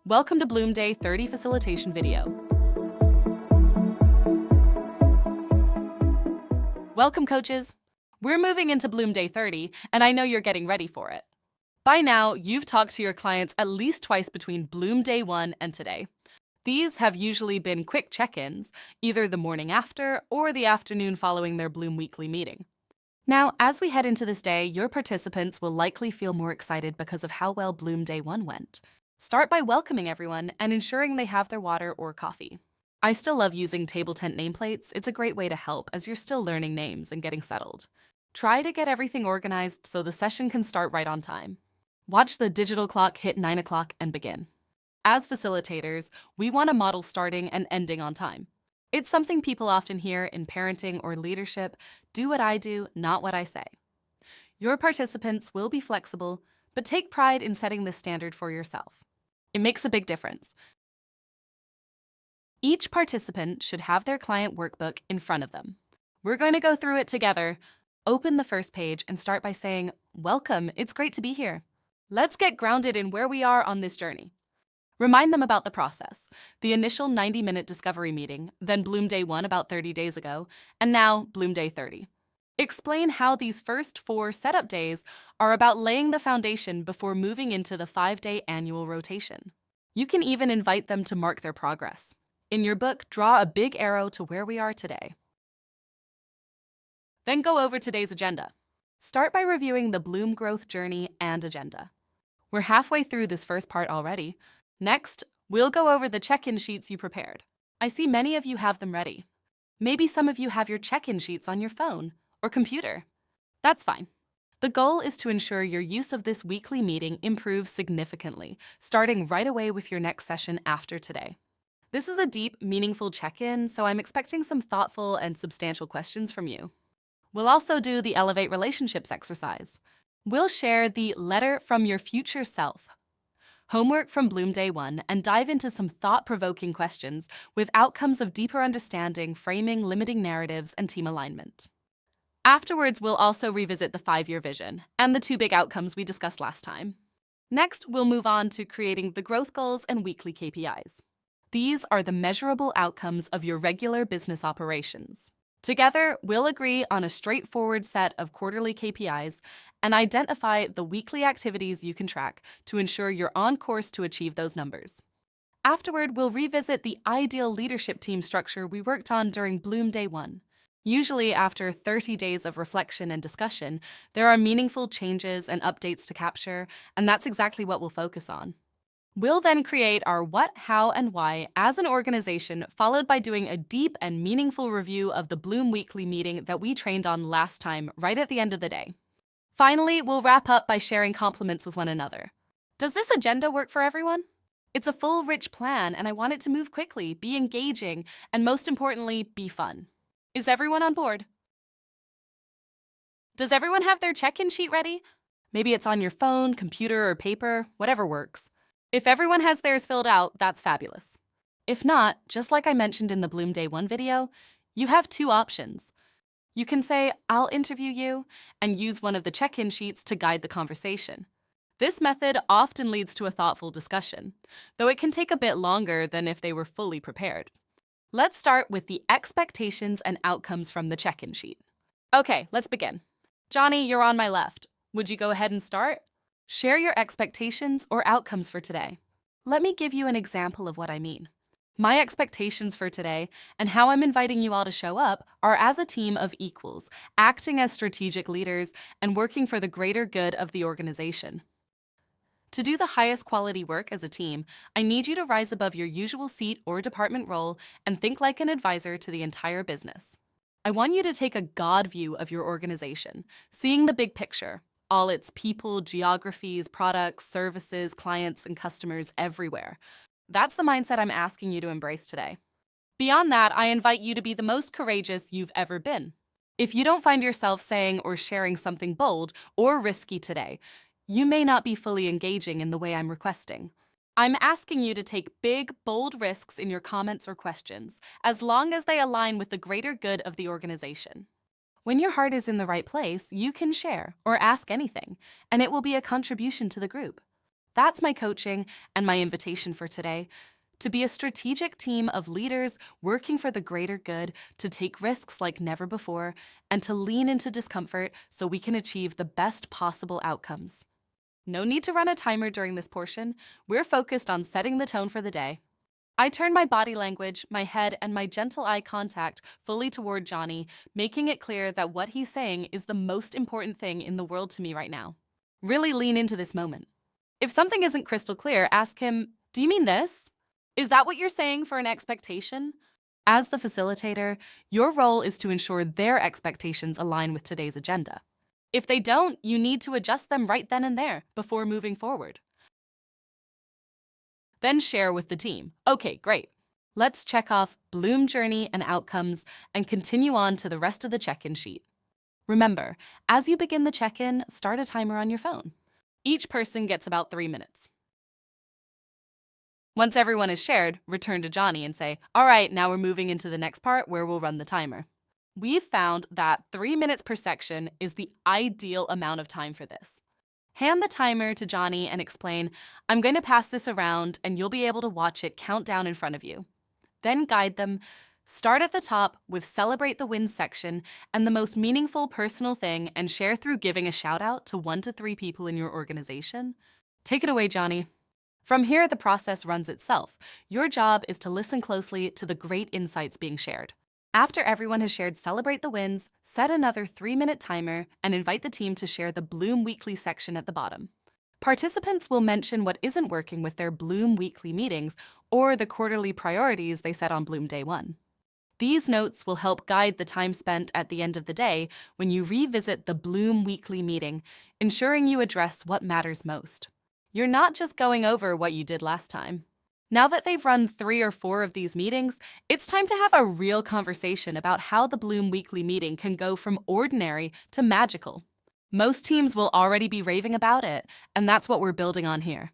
Welcome to Bloom Day 30 Facilitation video. Welcome, coaches. We're moving into Bloom Day 30, and I know you're getting ready for it. By now, you've talked to your clients at least twice between Bloom Day 1 and today. These have usually been quick check-ins, either the morning after or the afternoon following their Bloom weekly meeting. Now, as we head into this day, your participants will likely feel more excited because of how well Bloom Day 1 went. Start by welcoming everyone and ensuring they have their water or coffee. I still love using table tent nameplates. It's a great way to help as you're still learning names and getting settled. Try to get everything organized so the session can start right on time. Watch the digital clock hit 9 o'clock and begin. As facilitators, we want to model starting and ending on time. It's something people often hear in parenting or leadership: do what I do, not what I say. Your participants will be flexible, but take pride in setting this standard for yourself. It makes a big difference. Each participant should have their client workbook in front of them. We're going to go through it together. Open the first page and start by saying, "Welcome, it's great to be here." Let's get grounded in where we are on this journey. Remind them about the process, the initial 90-minute discovery meeting, then Bloom Day 1 about 30 days ago, and now Bloom Day 30. Explain how these first 4 setup days are about laying the foundation before moving into the 5-day annual rotation. You can even invite them to mark their progress. In your book, draw a big arrow to where we are today. Then go over today's agenda. Start by reviewing the Bloom growth journey and agenda. We're halfway through this first part already. Next, we'll go over the check-in sheets you prepared. I see many of you have them ready. Maybe some of you have your check-in sheets on your phone or computer. That's fine. The goal is to ensure your use of this weekly meeting improves significantly, starting right away with your next session after today. This is a deep, meaningful check-in, so I'm expecting some thoughtful and substantial questions from you. We'll also do the Elevate Relationships exercise. We'll share the Letter from Your Future Self homework from Bloom Day 1 and dive into some thought-provoking questions with outcomes of deeper understanding, framing, limiting narratives, and team alignment. Afterwards, we'll also revisit the 5-year vision and the 2 big outcomes we discussed last time. Next, we'll move on to creating the growth goals and weekly KPIs. These are the measurable outcomes of your regular business operations. Together, we'll agree on a straightforward set of quarterly KPIs and identify the weekly activities you can track to ensure you're on course to achieve those numbers. Afterward, we'll revisit the ideal leadership team structure we worked on during Bloom Day 1. Usually, after 30 days of reflection and discussion, there are meaningful changes and updates to capture, and that's exactly what we'll focus on. We'll then create our what, how, and why as an organization, followed by doing a deep and meaningful review of the Bloom weekly meeting that we trained on last time, right at the end of the day. Finally, we'll wrap up by sharing compliments with one another. Does this agenda work for everyone? It's a full, rich plan, and I want it to move quickly, be engaging, and most importantly, be fun. Is everyone on board? Does everyone have their check-in sheet ready? Maybe it's on your phone, computer, or paper, whatever works. If everyone has theirs filled out, that's fabulous. If not, just like I mentioned in the Bloom Day 1 video, you have 2 options. You can say, "I'll interview you," and use one of the check-in sheets to guide the conversation. This method often leads to a thoughtful discussion, though it can take a bit longer than if they were fully prepared. Let's start with the expectations and outcomes from the check-in sheet. Okay, let's begin. Johnny, you're on my left. Would you go ahead and start? Share your expectations or outcomes for today. Let me give you an example of what I mean. My expectations for today and how I'm inviting you all to show up are as a team of equals, acting as strategic leaders and working for the greater good of the organization. To do the highest quality work as a team, I need you to rise above your usual seat or department role and think like an advisor to the entire business. I want you to take a God view of your organization, seeing the big picture, all its people, geographies, products, services, clients, and customers everywhere. That's the mindset I'm asking you to embrace today. Beyond that, I invite you to be the most courageous you've ever been. If you don't find yourself saying or sharing something bold or risky today, you may not be fully engaging in the way I'm requesting. I'm asking you to take big, bold risks in your comments or questions, as long as they align with the greater good of the organization. When your heart is in the right place, you can share or ask anything, and it will be a contribution to the group. That's my coaching and my invitation for today. To be a strategic team of leaders working for the greater good, to take risks like never before, and to lean into discomfort so we can achieve the best possible outcomes. No need to run a timer during this portion. We're focused on setting the tone for the day. I turn my body language, my head, and my gentle eye contact fully toward Johnny, making it clear that what he's saying is the most important thing in the world to me right now. Really lean into this moment. If something isn't crystal clear, ask him, "Do you mean this? Is that what you're saying for an expectation?" As the facilitator, your role is to ensure their expectations align with today's agenda. If they don't, you need to adjust them right then and there before moving forward. Then share with the team. Okay, great. Let's check off Bloom journey and outcomes and continue on to the rest of the check-in sheet. Remember, as you begin the check-in, start a timer on your phone. Each person gets about 3 minutes. Once everyone is shared, return to Johnny and say, "All right, now we're moving into the next part where we'll run the timer." We've found that 3 minutes per section is the ideal amount of time for this. Hand the timer to Johnny and explain, "I'm going to pass this around and you'll be able to watch it count down in front of you." Then guide them. Start at the top with Celebrate the Wins section and the most meaningful personal thing, and share through giving a shout out to 1 to 3 people in your organization. Take it away, Johnny. From here, the process runs itself. Your job is to listen closely to the great insights being shared. After everyone has shared Celebrate the Wins, set another 3-minute timer and invite the team to share the Bloom Weekly section at the bottom. Participants will mention what isn't working with their Bloom Weekly meetings or the quarterly priorities they set on Bloom Day 1. These notes will help guide the time spent at the end of the day when you revisit the Bloom Weekly meeting, ensuring you address what matters most. You're not just going over what you did last time. Now that they've run 3 or 4 of these meetings, it's time to have a real conversation about how the Bloom Weekly meeting can go from ordinary to magical. Most teams will already be raving about it, and that's what we're building on here.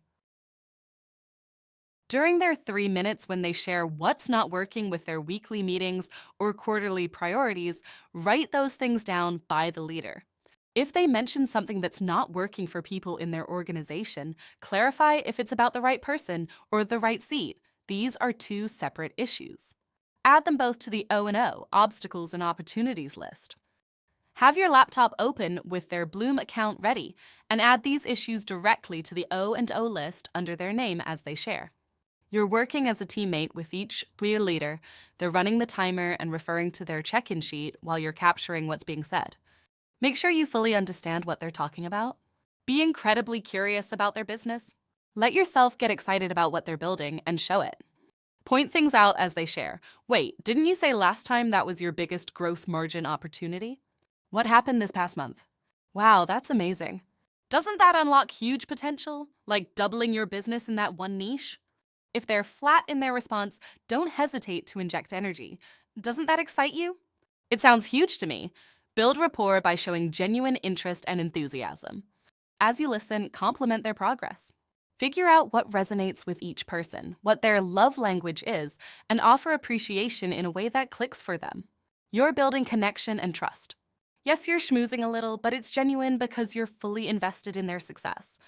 During their 3 minutes when they share what's not working with their weekly meetings or quarterly priorities, write those things down by the leader. If they mention something that's not working for people in their organization, clarify if it's about the right person or the right seat. These are 2 separate issues. Add them both to the O&O, Obstacles and Opportunities list. Have your laptop open with their Bloom account ready, and add these issues directly to the O&O list under their name as they share. You're working as a teammate with each peer leader. They're running the timer and referring to their check-in sheet while you're capturing what's being said. Make sure you fully understand what they're talking about. Be incredibly curious about their business. Let yourself get excited about what they're building and show it. Point things out as they share. Wait, didn't you say last time that was your biggest gross margin opportunity? What happened this past month? Wow, that's amazing. Doesn't that unlock huge potential, like doubling your business in that one niche? If they're flat in their response, don't hesitate to inject energy. Doesn't that excite you? It sounds huge to me. Build rapport by showing genuine interest and enthusiasm. As you listen, compliment their progress. Figure out what resonates with each person, what their love language is, and offer appreciation in a way that clicks for them. You're building connection and trust. Yes, you're schmoozing a little, but it's genuine because you're fully invested in their success.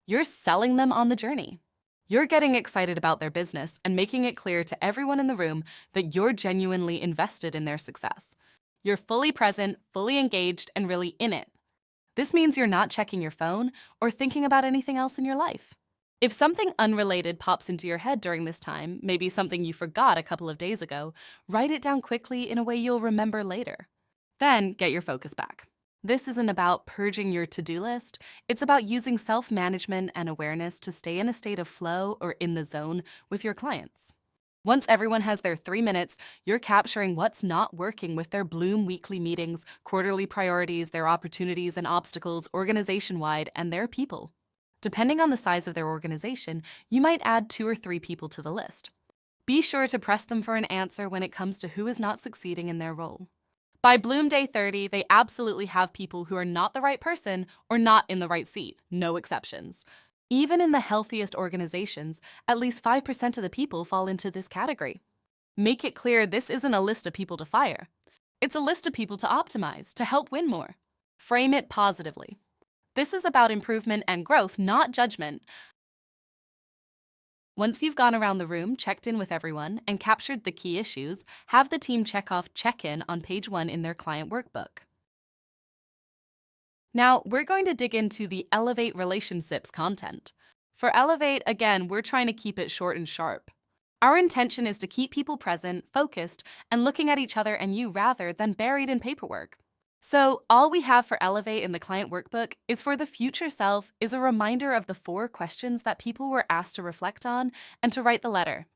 You're selling them on the journey. You're getting excited about their business and making it clear to everyone in the room that you're genuinely invested in their success. You're fully present, fully engaged, and really in it. This means you're not checking your phone or thinking about anything else in your life. If something unrelated pops into your head during this time, maybe something you forgot a couple of days ago, write it down quickly in a way you'll remember later. Then get your focus back. This isn't about purging your to-do list. It's about using self-management and awareness to stay in a state of flow or in the zone with your clients. Once everyone has their 3 minutes, you're capturing what's not working with their Bloom weekly meetings, quarterly priorities, their opportunities and obstacles organization-wide, and their people. Depending on the size of their organization, you might add 2 or 3 people to the list. Be sure to press them for an answer when it comes to who is not succeeding in their role. By Bloom Day 30, they absolutely have people who are not the right person or not in the right seat, no exceptions. Even in the healthiest organizations, at least 5% of the people fall into this category. Make it clear this isn't a list of people to fire. It's a list of people to optimize, to help win more. Frame it positively. This is about improvement and growth, not judgment. Once you've gone around the room, checked in with everyone, and captured the key issues, have the team check off check-in on page 1 in their client workbook. Now, we're going to dig into the Elevate Relationships content. For Elevate, again, we're trying to keep it short and sharp. Our intention is to keep people present, focused, and looking at each other and you rather than buried in paperwork. So, all we have for Elevate in the client workbook is for the future self is a reminder of the 4 questions that people were asked to reflect on and to write the letter.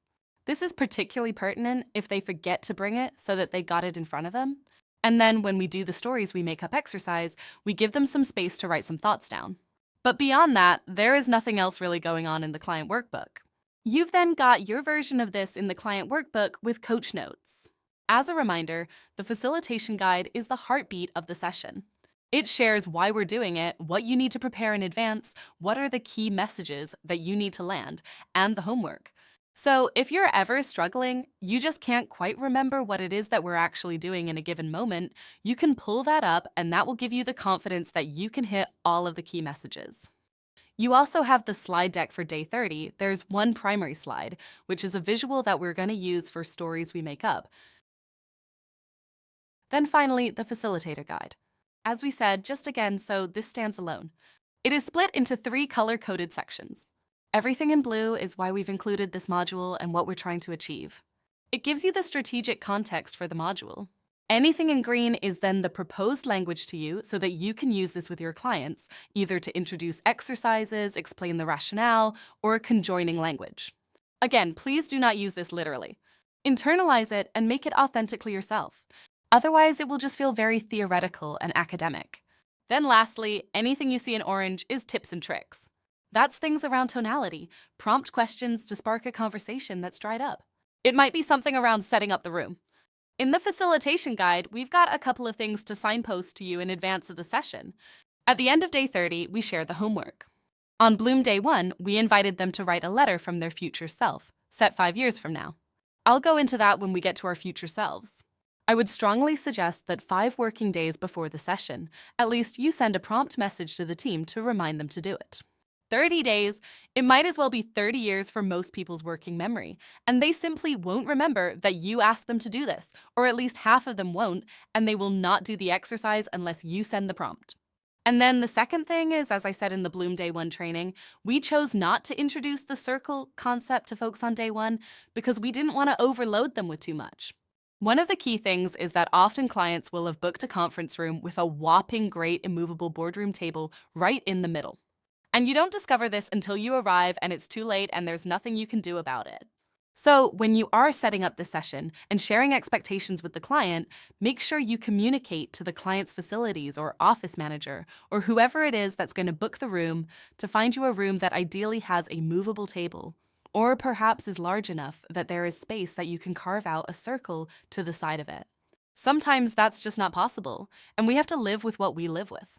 This is particularly pertinent if they forget to bring it so that they got it in front of them. And then when we do the stories we make up exercise, we give them some space to write some thoughts down. But beyond that, there is nothing else really going on in the client workbook. You've then got your version of this in the client workbook with coach notes. As a reminder, the facilitation guide is the heartbeat of the session. It shares why we're doing it, what you need to prepare in advance, what are the key messages that you need to land, and the homework. So if you're ever struggling, you just can't quite remember what it is that we're actually doing in a given moment, you can pull that up and that will give you the confidence that you can hit all of the key messages. You also have the slide deck for day 30. There's one primary slide, which is a visual that we're going to use for stories we make up. Then finally, the facilitator guide. As we said, just again, so this stands alone. It is split into 3 color-coded sections. Everything in blue is why we've included this module and what we're trying to achieve. It gives you the strategic context for the module. Anything in green is then the proposed language to you so that you can use this with your clients, either to introduce exercises, explain the rationale, or a conjoining language. Again, please do not use this literally. Internalize it and make it authentically yourself. Otherwise, it will just feel very theoretical and academic. Then lastly, anything you see in orange is tips and tricks. That's things around tonality, prompt questions to spark a conversation that's dried up. It might be something around setting up the room. In the facilitation guide, we've got a couple of things to signpost to you in advance of the session. At the end of day 30, we share the homework. On Bloom Day 1, we invited them to write a letter from their future self, set 5 years from now. I'll go into that when we get to our future selves. I would strongly suggest that 5 working days before the session, at least you send a prompt message to the team to remind them to do it. 30 days, it might as well be 30 years for most people's working memory, and they simply won't remember that you asked them to do this, or at least half of them won't, and they will not do the exercise unless you send the prompt. And then the second thing is, as I said in the Bloom Day 1 training, we chose not to introduce the circle concept to folks on day 1 because we didn't want to overload them with too much. One of the key things is that often clients will have booked a conference room with a whopping great immovable boardroom table right in the middle. And you don't discover this until you arrive and it's too late and there's nothing you can do about it. So when you are setting up this session and sharing expectations with the client, make sure you communicate to the client's facilities or office manager or whoever it is that's going to book the room to find you a room that ideally has a movable table, or perhaps is large enough that there is space that you can carve out a circle to the side of it. Sometimes that's just not possible, and we have to live with what we live with.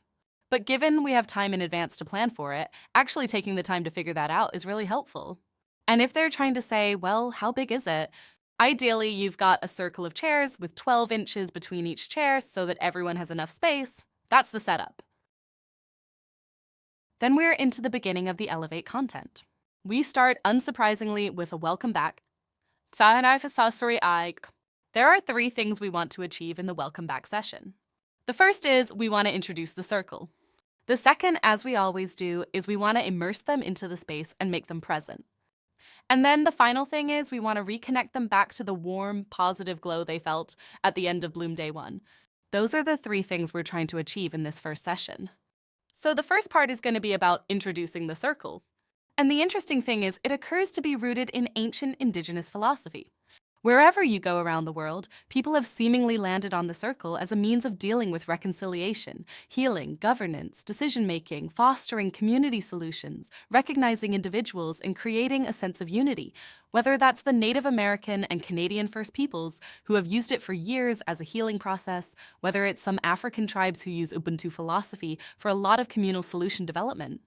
But given we have time in advance to plan for it, actually taking the time to figure that out is really helpful. And if they're trying to say, well, how big is it? Ideally, you've got a circle of chairs with 12 inches between each chair so that everyone has enough space. That's the setup. Then we're into the beginning of the Elevate content. We start, unsurprisingly, with a welcome back. There are 3 things we want to achieve in the welcome back session. The first is we want to introduce the circle. The second, as we always do, is we want to immerse them into the space and make them present. And then the final thing is we want to reconnect them back to the warm, positive glow they felt at the end of Bloom Day 1. Those are the 3 things we're trying to achieve in this first session. So the first part is going to be about introducing the circle. And the interesting thing is it occurs to be rooted in ancient indigenous philosophy. Wherever you go around the world, people have seemingly landed on the circle as a means of dealing with reconciliation, healing, governance, decision-making, fostering community solutions, recognizing individuals, and creating a sense of unity, whether that's the Native American and Canadian First Peoples who have used it for years as a healing process, whether it's some African tribes who use Ubuntu philosophy for a lot of communal solution development.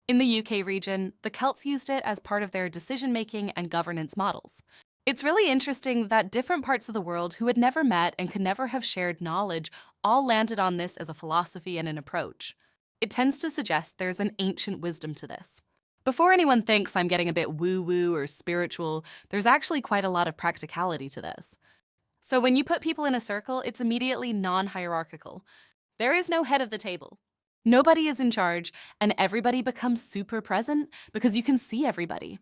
In the UK region, the Celts used it as part of their decision-making and governance models. It's really interesting that different parts of the world who had never met and could never have shared knowledge all landed on this as a philosophy and an approach. It tends to suggest there's an ancient wisdom to this. Before anyone thinks I'm getting a bit woo-woo or spiritual, there's actually quite a lot of practicality to this. So when you put people in a circle, it's immediately non-hierarchical. There is no head of the table. Nobody is in charge, and everybody becomes super present because you can see everybody.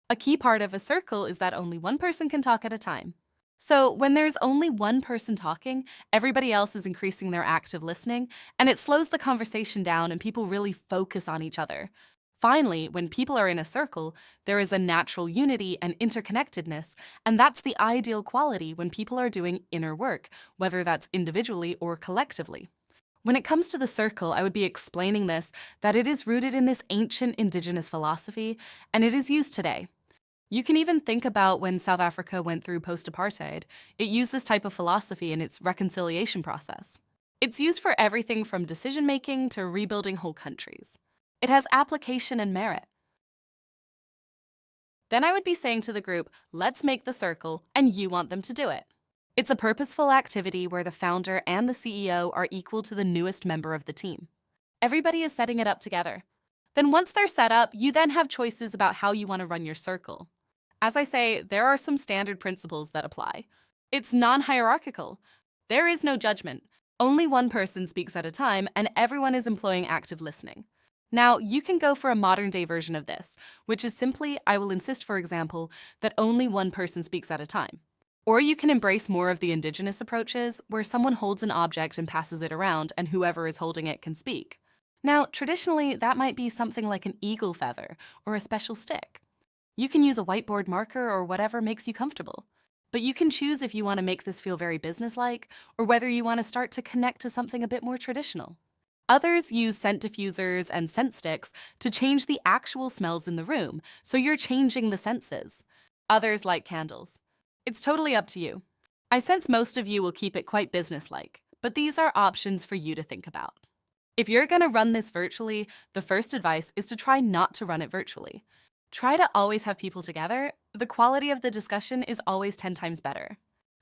A key part of a circle is that only one person can talk at a time. So when there's only one person talking, everybody else is increasing their active listening, and it slows the conversation down and people really focus on each other. Finally, when people are in a circle, there is a natural unity and interconnectedness, and that's the ideal quality when people are doing inner work, whether that's individually or collectively. When it comes to the circle, I would be explaining this, that it is rooted in this ancient indigenous philosophy, and it is used today. You can even think about when South Africa went through post-apartheid. It used this type of philosophy in its reconciliation process. It's used for everything from decision-making to rebuilding whole countries. It has application and merit. Then I would be saying to the group, let's make the circle, and you want them to do it. It's a purposeful activity where the founder and the CEO are equal to the newest member of the team. Everybody is setting it up together. Then once they're set up, you then have choices about how you want to run your circle. As I say, there are some standard principles that apply. It's non-hierarchical. There is no judgment. Only one person speaks at a time, and everyone is employing active listening. Now, you can go for a modern-day version of this, which is simply, I will insist, for example, that only one person speaks at a time. Or you can embrace more of the indigenous approaches, where someone holds an object and passes it around, and whoever is holding it can speak. Now, traditionally, that might be something like an eagle feather or a special stick. You can use a whiteboard marker or whatever makes you comfortable. But you can choose if you want to make this feel very businesslike, or whether you want to start to connect to something a bit more traditional. Others use scent diffusers and scent sticks to change the actual smells in the room, so you're changing the senses. Others like candles. It's totally up to you. I sense most of you will keep it quite businesslike, but these are options for you to think about. If you're going to run this virtually, the first advice is to try not to run it virtually. Try to always have people together. The quality of the discussion is always 10 times better.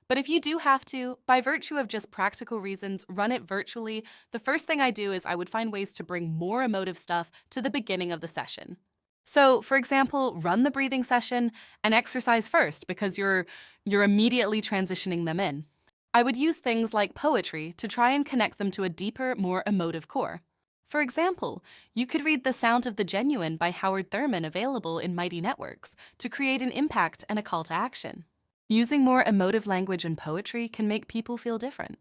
But if you do have to, by virtue of just practical reasons, run it virtually, the first thing I do is I would find ways to bring more emotive stuff to the beginning of the session. So, for example, run the breathing session and exercise first because you're immediately transitioning them in. I would use things like poetry to try and connect them to a deeper, more emotive core. For example, you could read The Sound of the Genuine by Howard Thurman, available in Mighty Networks, to create an impact and a call to action. Using more emotive language and poetry can make people feel different.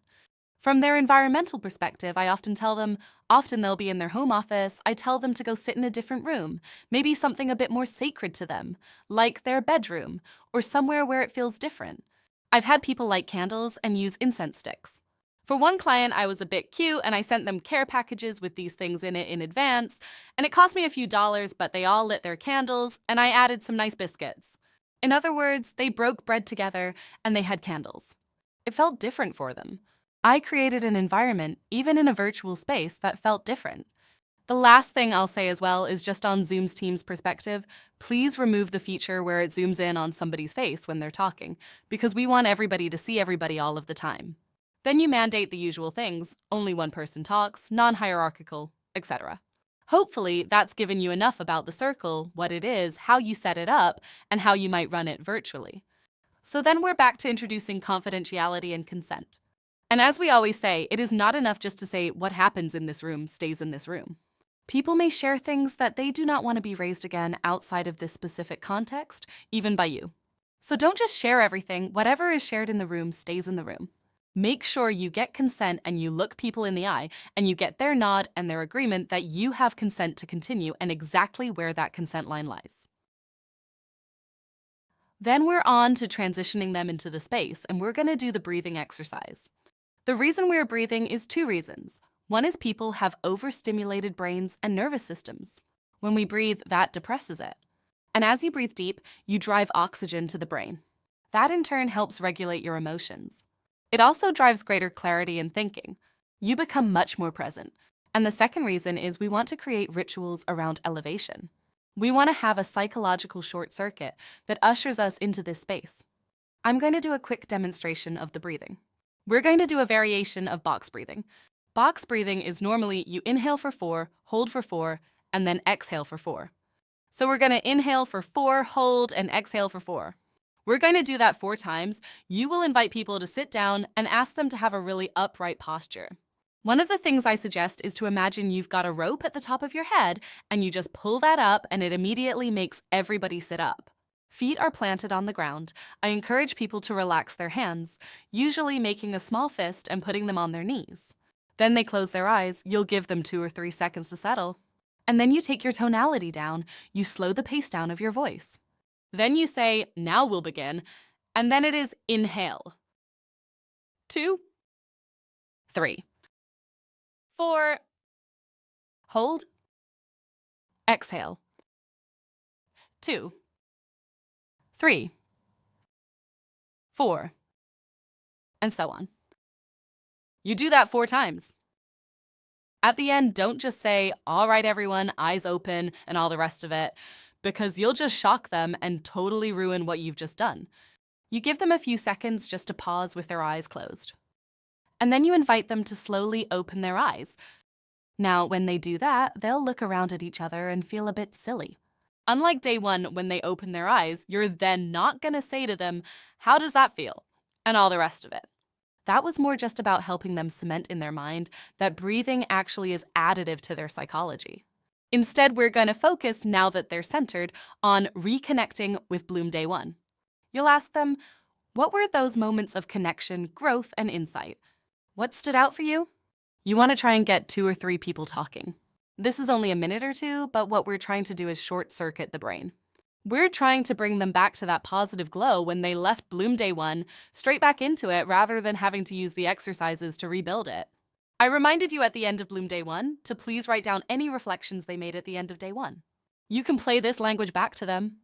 From their environmental perspective, I often tell them, often they'll be in their home office, I tell them to go sit in a different room, maybe something a bit more sacred to them, like their bedroom, or somewhere where it feels different. I've had people light candles and use incense sticks. For one client, I was a bit cute and I sent them care packages with these things in it in advance, and it cost me a few dollars, but they all lit their candles, and I added some nice biscuits. In other words, they broke bread together and they had candles. It felt different for them. I created an environment, even in a virtual space, that felt different. The last thing I'll say as well is just on Zoom's team's perspective, please remove the feature where it zooms in on somebody's face when they're talking, because we want everybody to see everybody all of the time. Then you mandate the usual things, only one person talks, non-hierarchical, etc. Hopefully, that's given you enough about the circle, what it is, how you set it up, and how you might run it virtually. So then we're back to introducing confidentiality and consent. And as we always say, it is not enough just to say what happens in this room stays in this room. People may share things that they do not want to be raised again outside of this specific context, even by you. So don't just share everything. Whatever is shared in the room stays in the room. Make sure you get consent and you look people in the eye and you get their nod and their agreement that you have consent to continue and exactly where that consent line lies. Then we're on to transitioning them into the space, and we're going to do the breathing exercise. The reason we're breathing is two reasons. One is people have overstimulated brains and nervous systems. When we breathe, that depresses it. And as you breathe deep, you drive oxygen to the brain. That in turn helps regulate your emotions. It also drives greater clarity in thinking. You become much more present. And the second reason is we want to create rituals around elevation. We want to have a psychological short circuit that ushers us into this space. I'm going to do a quick demonstration of the breathing. We're going to do a variation of box breathing. Box breathing is normally you inhale for 4, hold for 4, and then exhale for 4. So we're going to inhale for 4, hold, and exhale for 4. We're going to do that 4 times. You will invite people to sit down and ask them to have a really upright posture. One of the things I suggest is to imagine you've got a rope at the top of your head and you just pull that up and it immediately makes everybody sit up. Feet are planted on the ground. I encourage people to relax their hands, usually making a small fist and putting them on their knees. Then they close their eyes. You'll give them 2 or 3 seconds to settle. And then you take your tonality down. You slow the pace down of your voice. Then you say, now we'll begin. And then it is inhale. 2, 3, 4, hold, exhale. 2, 3, 4, and so on. You do that 4 times. At the end, don't just say, all right, everyone, eyes open, and all the rest of it, because you'll just shock them and totally ruin what you've just done. You give them a few seconds just to pause with their eyes closed. And then you invite them to slowly open their eyes. Now, when they do that, they'll look around at each other and feel a bit silly. Unlike day 1, when they open their eyes, you're then not going to say to them, how does that feel? And all the rest of it. That was more just about helping them cement in their mind that breathing actually is additive to their psychology. Instead, we're going to focus, now that they're centered, on reconnecting with Bloom Day 1. You'll ask them, what were those moments of connection, growth, and insight? What stood out for you? You want to try and get 2 or 3 people talking. This is only a minute or 2, but what we're trying to do is short-circuit the brain. We're trying to bring them back to that positive glow when they left Bloom Day 1, straight back into it rather than having to use the exercises to rebuild it. I reminded you at the end of Bloom Day 1 to please write down any reflections they made at the end of Day 1. You can play this language back to them.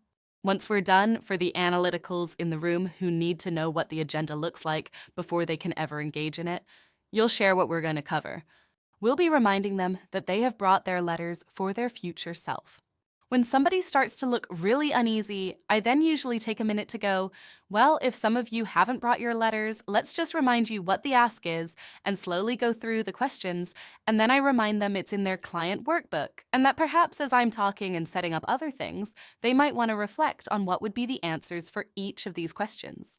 Once we're done, for the analyticals in the room who need to know what the agenda looks like before they can ever engage in it, you'll share what we're going to cover. We'll be reminding them that they have brought their letters for their future self. When somebody starts to look really uneasy, I then usually take a minute to go, well, if some of you haven't brought your letters, let's just remind you what the ask is and slowly go through the questions, and then I remind them it's in their client workbook, and that perhaps as I'm talking and setting up other things, they might want to reflect on what would be the answers for each of these questions.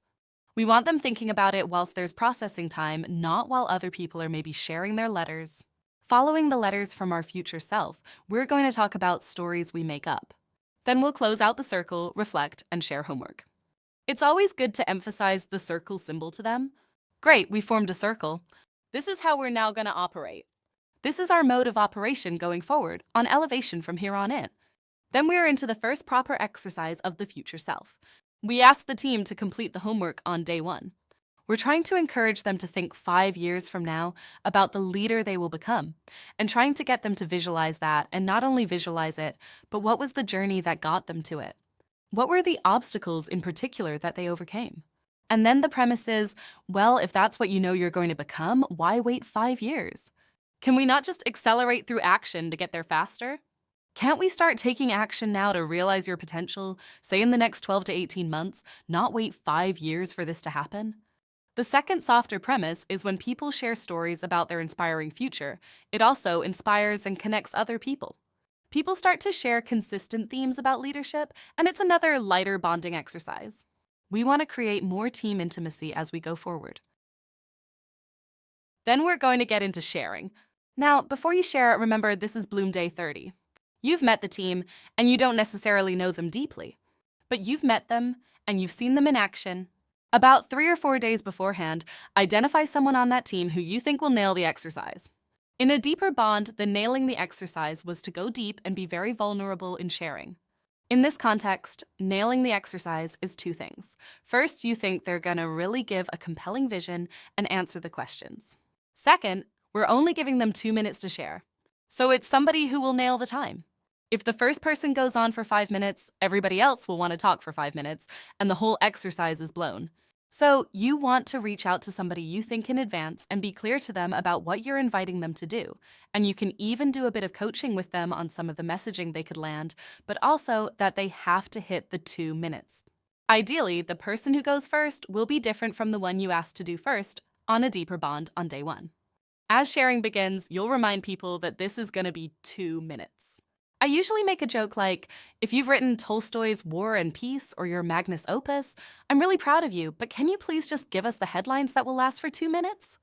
We want them thinking about it whilst there's processing time, not while other people are maybe sharing their letters. Following the letters from our future self, we're going to talk about stories we make up. Then we'll close out the circle, reflect, and share homework. It's always good to emphasize the circle symbol to them. Great, we formed a circle. This is how we're now going to operate. This is our mode of operation going forward, on elevation from here on in. Then we're into the first proper exercise of the future self. We asked the team to complete the homework on day 1. We're trying to encourage them to think 5 years from now about the leader they will become, and trying to get them to visualize that, and not only visualize it, but what was the journey that got them to it? What were the obstacles in particular that they overcame? And then the premise is, well, if that's what you know you're going to become, why wait 5 years? Can we not just accelerate through action to get there faster? Can't we start taking action now to realize your potential, say in the next 12 to 18 months, not wait 5 years for this to happen? The second softer premise is when people share stories about their inspiring future, it also inspires and connects other people. People start to share consistent themes about leadership, and it's another lighter bonding exercise. We want to create more team intimacy as we go forward. Then we're going to get into sharing. Now, before you share, remember this is Bloom Day 30. You've met the team, and you don't necessarily know them deeply, but you've met them, and you've seen them in action. About 3 or 4 days beforehand, identify someone on that team who you think will nail the exercise. In a deeper bond, the nailing the exercise was to go deep and be very vulnerable in sharing. In this context, nailing the exercise is 2 things. First, you think they're going to really give a compelling vision and answer the questions. Second, we're only giving them 2 minutes to share. So it's somebody who will nail the time. If the first person goes on for 5 minutes, everybody else will want to talk for 5 minutes, and the whole exercise is blown. So you want to reach out to somebody you think in advance and be clear to them about what you're inviting them to do. And you can even do a bit of coaching with them on some of the messaging they could land, but also that they have to hit the 2 minutes. Ideally, the person who goes first will be different from the one you asked to do first on a deeper bond on day 1. As sharing begins, you'll remind people that this is going to be 2 minutes. I usually make a joke like, if you've written Tolstoy's War and Peace or your Magnus Opus, I'm really proud of you, but can you please just give us the headlines that will last for 2 minutes?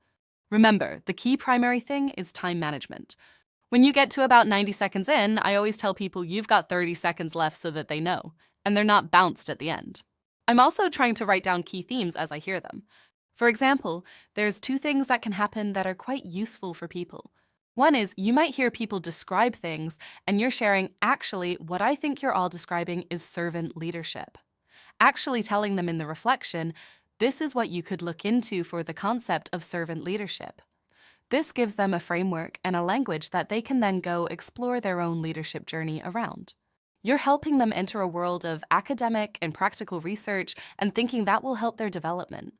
Remember, the key primary thing is time management. When you get to about 90 seconds in, I always tell people you've got 30 seconds left so that they know, and they're not bounced at the end. I'm also trying to write down key themes as I hear them. For example, there's 2 things that can happen that are quite useful for people. One is you might hear people describe things, and you're sharing, actually, what I think you're all describing is servant leadership. Actually telling them in the reflection, this is what you could look into for the concept of servant leadership. This gives them a framework and a language that they can then go explore their own leadership journey around. You're helping them enter a world of academic and practical research and thinking that will help their development.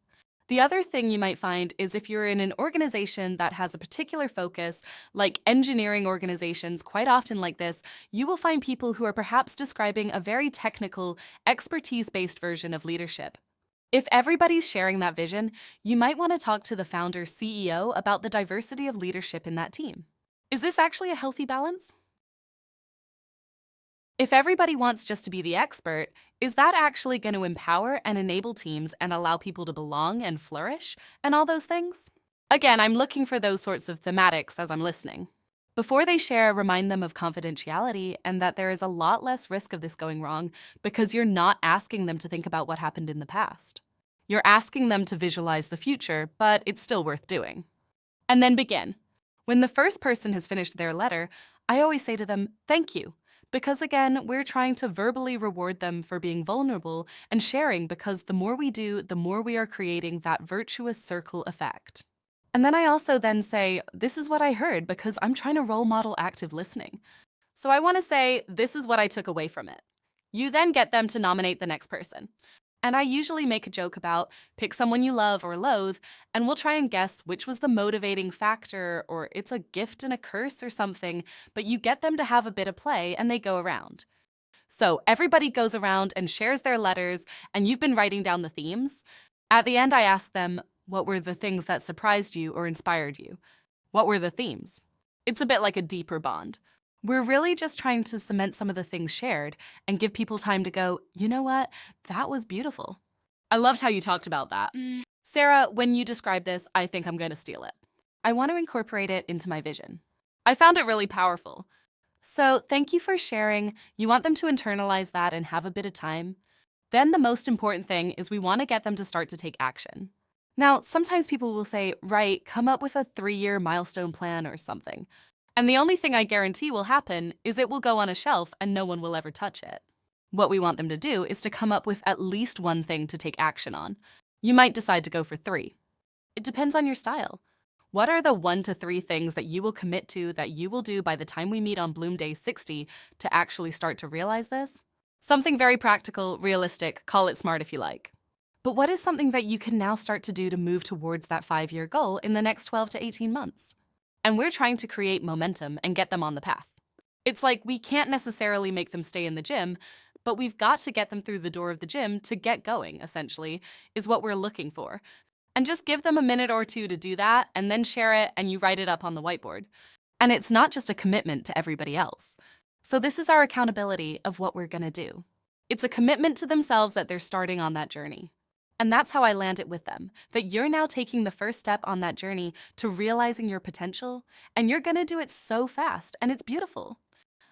The other thing you might find is if you're in an organization that has a particular focus, like engineering organizations quite often like this, you will find people who are perhaps describing a very technical, expertise-based version of leadership. If everybody's sharing that vision, you might want to talk to the founder CEO about the diversity of leadership in that team. Is this actually a healthy balance? If everybody wants just to be the expert, is that actually going to empower and enable teams and allow people to belong and flourish and all those things? Again, I'm looking for those sorts of thematics as I'm listening. Before they share, remind them of confidentiality and that there is a lot less risk of this going wrong because you're not asking them to think about what happened in the past. You're asking them to visualize the future, but it's still worth doing. And then begin. When the first person has finished their letter, I always say to them, thank you. Because again, we're trying to verbally reward them for being vulnerable and sharing because the more we do, the more we are creating that virtuous circle effect. And then I also then say, this is what I heard because I'm trying to role model active listening. So I want to say, this is what I took away from it. You then get them to nominate the next person. And I usually make a joke about pick someone you love or loathe, and we'll try and guess which was the motivating factor, or it's a gift and a curse or something, but you get them to have a bit of play and they go around. So everybody goes around and shares their letters, and you've been writing down the themes. At the end, I ask them, what were the things that surprised you or inspired you? What were the themes? It's a bit like a deeper bond. We're really just trying to cement some of the things shared and give people time to go, you know what, that was beautiful. I loved how you talked about that. Sarah, when you describe this, I think I'm going to steal it. I want to incorporate it into my vision. I found it really powerful. So thank you for sharing. You want them to internalize that and have a bit of time. Then the most important thing is we want to get them to start to take action. Now, sometimes people will say, right, come up with a 3-year milestone plan or something. And the only thing I guarantee will happen is it will go on a shelf and no one will ever touch it. What we want them to do is to come up with at least one thing to take action on. You might decide to go for 3. It depends on your style. What are the 1 to 3 things that you will commit to that you will do by the time we meet on Bloom Day 60 to actually start to realize this? Something very practical, realistic, call it smart if you like. But what is something that you can now start to do to move towards that 5-year goal in the next 12 to 18 months? And we're trying to create momentum and get them on the path. It's like we can't necessarily make them stay in the gym, but we've got to get them through the door of the gym to get going, essentially, is what we're looking for. And just give them a minute or 2 to do that, and then share it, and you write it up on the whiteboard. And it's not just a commitment to everybody else. So this is our accountability of what we're gonna do. It's a commitment to themselves that they're starting on that journey. And that's how I land it with them, that you're now taking the first step on that journey to realizing your potential, and you're gonna do it so fast, and it's beautiful.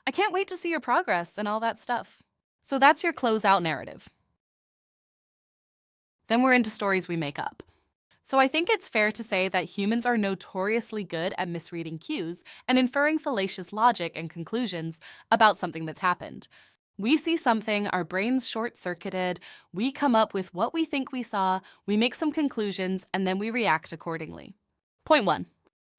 I can't wait to see your progress and all that stuff. So that's your closeout narrative. Then we're into stories we make up. So I think it's fair to say that humans are notoriously good at misreading cues and inferring fallacious logic and conclusions about something that's happened. We see something, our brains short-circuited, we come up with what we think we saw, we make some conclusions, and then we react accordingly. Point 1.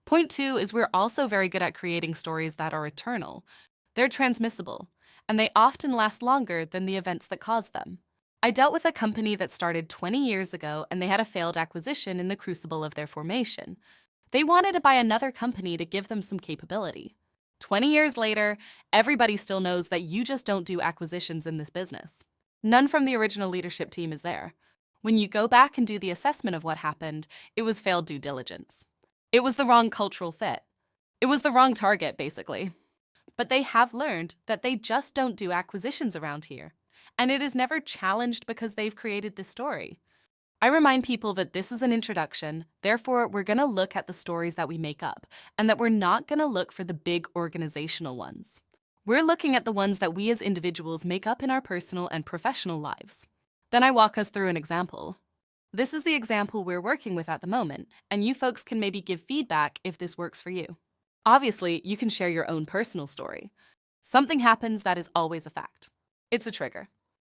Point 2 is we're also very good at creating stories that are eternal. They're transmissible, and they often last longer than the events that caused them. I dealt with a company that started 20 years ago, and they had a failed acquisition in the crucible of their formation. They wanted to buy another company to give them some capability. 20 years later, everybody still knows that you just don't do acquisitions in this business. None from the original leadership team is there. When you go back and do the assessment of what happened, it was failed due diligence. It was the wrong cultural fit. It was the wrong target, basically. but they have learned that they just don't do acquisitions around here. And it is never challenged because they've created this story. I remind people that this is an introduction, therefore we're going to look at the stories that we make up, and that we're not going to look for the big organizational ones. We're looking at the ones that we as individuals make up in our personal and professional lives. Then I walk us through an example. This is the example we're working with at the moment, and you folks can maybe give feedback if this works for you. Obviously, you can share your own personal story. Something happens that is always a fact. It's a trigger.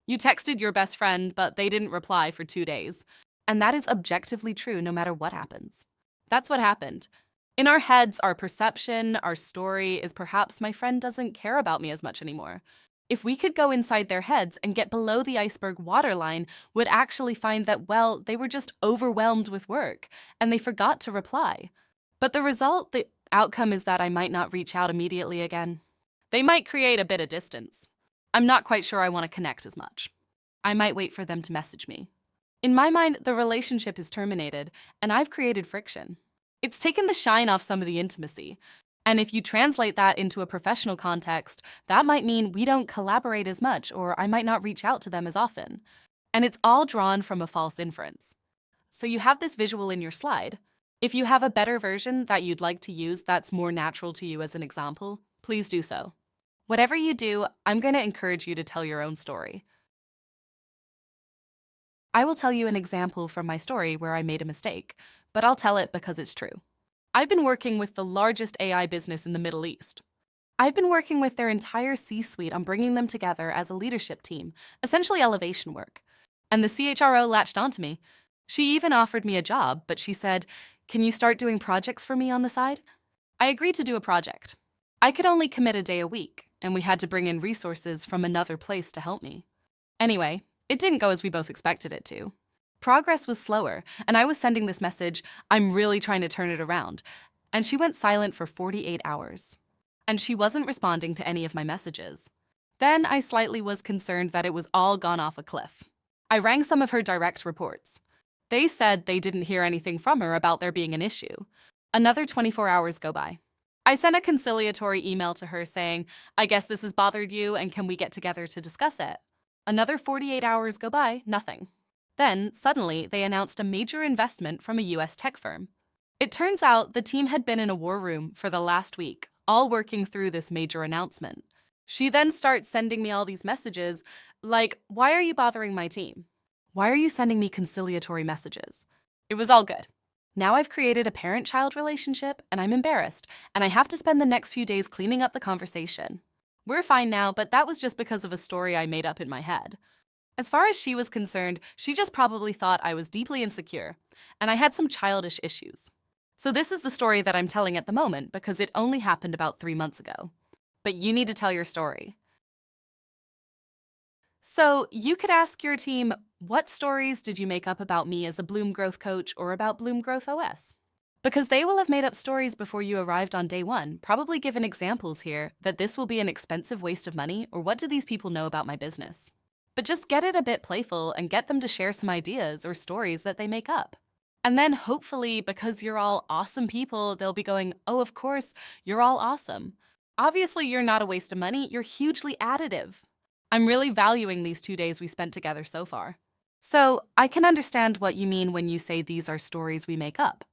You texted your best friend, but they didn't reply for 2 days. And that is objectively true no matter what happens. That's what happened. In our heads, our perception, our story is perhaps my friend doesn't care about me as much anymore. If we could go inside their heads and get below the iceberg waterline, would actually find that, well, they were just overwhelmed with work and they forgot to reply. But the outcome is that I might not reach out immediately again. They might create a bit of distance. I'm not quite sure I want to connect as much. I might wait for them to message me. In my mind, the relationship is terminated, and I've created friction. It's taken the shine off some of the intimacy. And if you translate that into a professional context, that might mean we don't collaborate as much, or I might not reach out to them as often. And it's all drawn from a false inference. So you have this visual in your slide. If you have a better version that you'd like to use that's more natural to you as an example, please do so. Whatever you do, I'm going to encourage you to tell your own story. I will tell you an example from my story where I made a mistake, but I'll tell it because it's true. I've been working with the largest AI business in the Middle East. I've been working with their entire C-suite on bringing them together as a leadership team, essentially elevation work. And the CHRO latched onto me. She even offered me a job, but she said, "Can you start doing projects for me on the side?" I agreed to do a project. I could only commit a day a week, and we had to bring in resources from another place to help me. Anyway, it didn't go as we both expected it to. Progress was slower, and I was sending this message, "I'm really trying to turn it around," and she went silent for 48 hours. And she wasn't responding to any of my messages. Then I slightly was concerned that it was all gone off a cliff. I rang some of her direct reports. They said they didn't hear anything from her about there being an issue. Another 24 hours go by. I sent a conciliatory email to her saying, "I guess this has bothered you and can we get together to discuss it?" Another 48 hours go by, nothing. Then, suddenly, they announced a major investment from a US tech firm. It turns out the team had been in a war room for the last week, all working through this major announcement. She then starts sending me all these messages like, "Why are you bothering my team? Why are you sending me conciliatory messages?" It was all good. Now I've created a parent-child relationship, and I'm embarrassed, and I have to spend the next few days cleaning up the conversation. We're fine now, but that was just because of a story I made up in my head. As far as she was concerned, she just probably thought I was deeply insecure, and I had some childish issues. So this is the story that I'm telling at the moment because it only happened about 3 months ago. But you need to tell your story. So you could ask your team, what stories did you make up about me as a Bloom Growth coach or about Bloom Growth OS? Because they will have made up stories before you arrived on day one, probably given examples here that this will be an expensive waste of money or what do these people know about my business? But just get it a bit playful and get them to share some ideas or stories that they make up. And then hopefully, because you're all awesome people, they'll be going, "Oh, of course, you're all awesome. Obviously, you're not a waste of money, you're hugely additive. I'm really valuing these 2 days we spent together so far." So I can understand what you mean when you say these are stories we make up.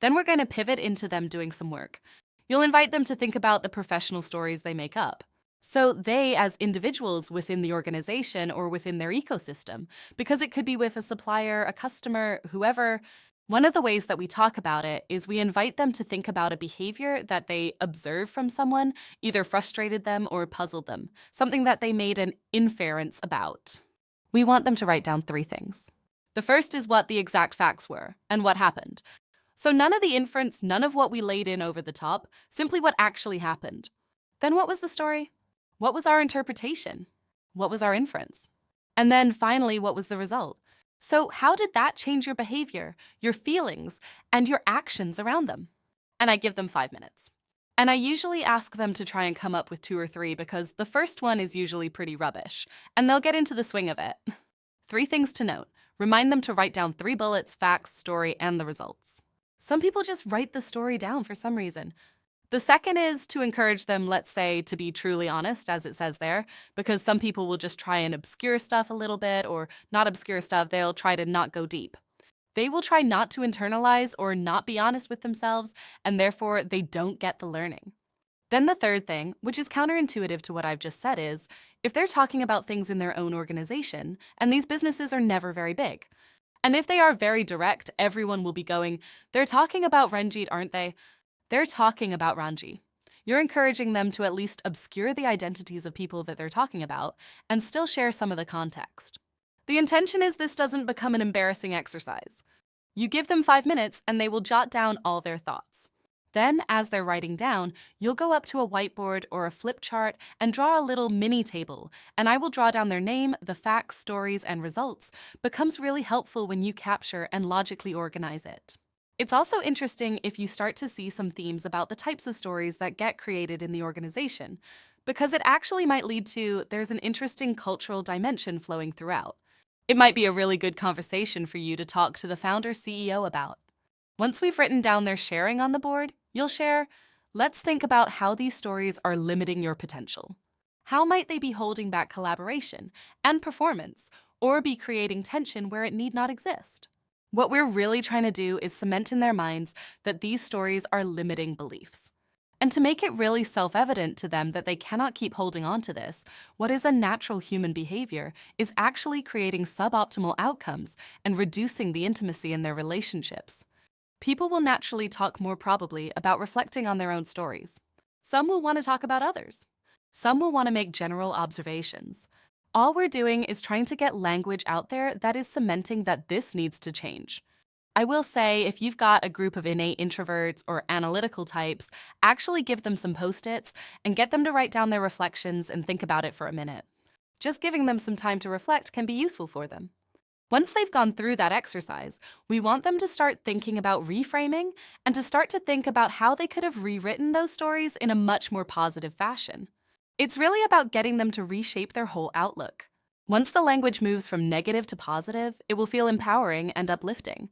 Then we're going to pivot into them doing some work. You'll invite them to think about the professional stories they make up. So they, as individuals within the organization or within their ecosystem, because it could be with a supplier, a customer, whoever, one of the ways that we talk about it is we invite them to think about a behavior that they observed from someone, either frustrated them or puzzled them, something that they made an inference about. We want them to write down 3 things. The first is what the exact facts were and what happened. So none of the inference, none of what we laid in over the top, simply what actually happened. Then what was the story? What was our interpretation? What was our inference? And then finally, what was the result? So how did that change your behavior, your feelings, and your actions around them? And I give them 5 minutes. And I usually ask them to try and come up with 2 or 3 because the first one is usually pretty rubbish, and they'll get into the swing of it. 3 things to note. Remind them to write down 3 bullets, facts, story, and the results. Some people just write the story down for some reason. The second is to encourage them, let's say, to be truly honest, as it says there, because some people will just try and obscure stuff a little bit, or not obscure stuff, they'll try to not go deep. They will try not to internalize or not be honest with themselves, and therefore they don't get the learning. Then the third thing, which is counterintuitive to what I've just said, is if they're talking about things in their own organization, and these businesses are never very big. And if they are very direct, everyone will be going, they're talking about Ranjit, aren't they? They're talking about Ranji. You're encouraging them to at least obscure the identities of people that they're talking about and still share some of the context. The intention is this doesn't become an embarrassing exercise. You give them 5 minutes and they will jot down all their thoughts. Then, as they're writing down, you'll go up to a whiteboard or a flip chart and draw a little mini table, and I will draw down their name, the facts, stories, and results. Becomes really helpful when you capture and logically organize it. It's also interesting if you start to see some themes about the types of stories that get created in the organization, because it actually might lead to there's an interesting cultural dimension flowing throughout. It might be a really good conversation for you to talk to the founder CEO about. Once we've written down their sharing on the board, you'll share, let's think about how these stories are limiting your potential. How might they be holding back collaboration and performance, or be creating tension where it need not exist? What we're really trying to do is cement in their minds that these stories are limiting beliefs. And to make it really self-evident to them that they cannot keep holding on to this, what is a natural human behavior is actually creating suboptimal outcomes and reducing the intimacy in their relationships. People will naturally talk more probably about reflecting on their own stories. Some will want to talk about others. Some will want to make general observations. All we're doing is trying to get language out there that is cementing that this needs to change. I will say, if you've got a group of innate introverts or analytical types, actually give them some post-its and get them to write down their reflections and think about it for a minute. Just giving them some time to reflect can be useful for them. Once they've gone through that exercise, we want them to start thinking about reframing and to start to think about how they could have rewritten those stories in a much more positive fashion. It's really about getting them to reshape their whole outlook. Once the language moves from negative to positive, it will feel empowering and uplifting.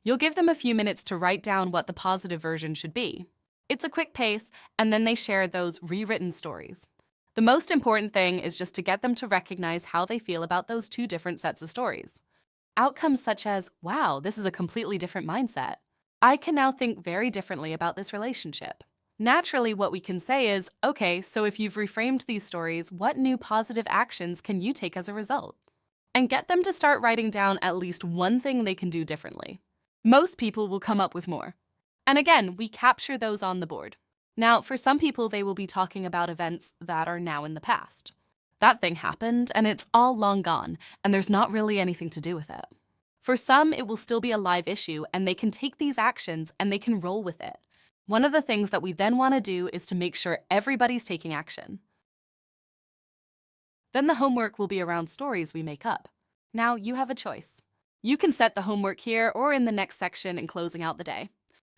You'll give them a few minutes to write down what the positive version should be. It's a quick pace, and then they share those rewritten stories. The most important thing is just to get them to recognize how they feel about those two different sets of stories. Outcomes such as, wow, this is a completely different mindset. I can now think very differently about this relationship. Naturally, what we can say is, okay, so if you've reframed these stories, what new positive actions can you take as a result? And get them to start writing down at least one thing they can do differently. Most people will come up with more. And again, we capture those on the board. Now, for some people, they will be talking about events that are now in the past. That thing happened, and it's all long gone, and there's not really anything to do with it. For some, it will still be a live issue, and they can take these actions and they can roll with it. One of the things that we then want to do is to make sure everybody's taking action. Then the homework will be around stories we make up. Now, you have a choice. You can set the homework here or in the next section in closing out the day.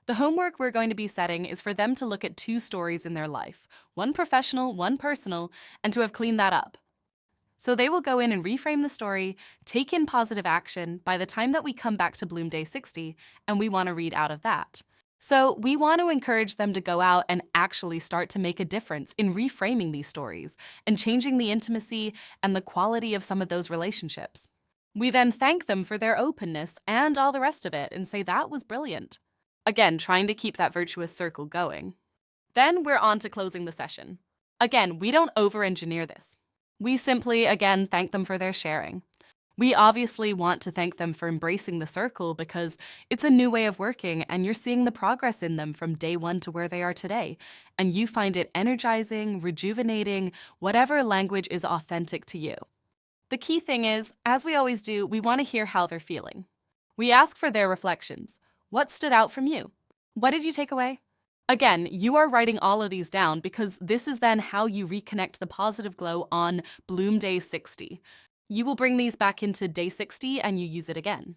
The homework we're going to be setting is for them to look at 2 stories in their life, one professional, one personal, and to have cleaned that up. So they will go in and reframe the story, take in positive action by the time that we come back to Bloom Day 60, and we want to read out of that. So we want to encourage them to go out and actually start to make a difference in reframing these stories and changing the intimacy and the quality of some of those relationships. We then thank them for their openness and all the rest of it and say that was brilliant. Again, trying to keep that virtuous circle going. Then we're on to closing the session. Again, we don't over-engineer this. We simply, again, thank them for their sharing. We obviously want to thank them for embracing the circle because it's a new way of working and you're seeing the progress in them from day 1 to where they are today. And you find it energizing, rejuvenating, whatever language is authentic to you. The key thing is, as we always do, we want to hear how they're feeling. We ask for their reflections. What stood out from you? What did you take away? Again, you are writing all of these down because this is then how you reconnect the positive glow on Bloom Day 60. You will bring these back into Day 60 and you use it again.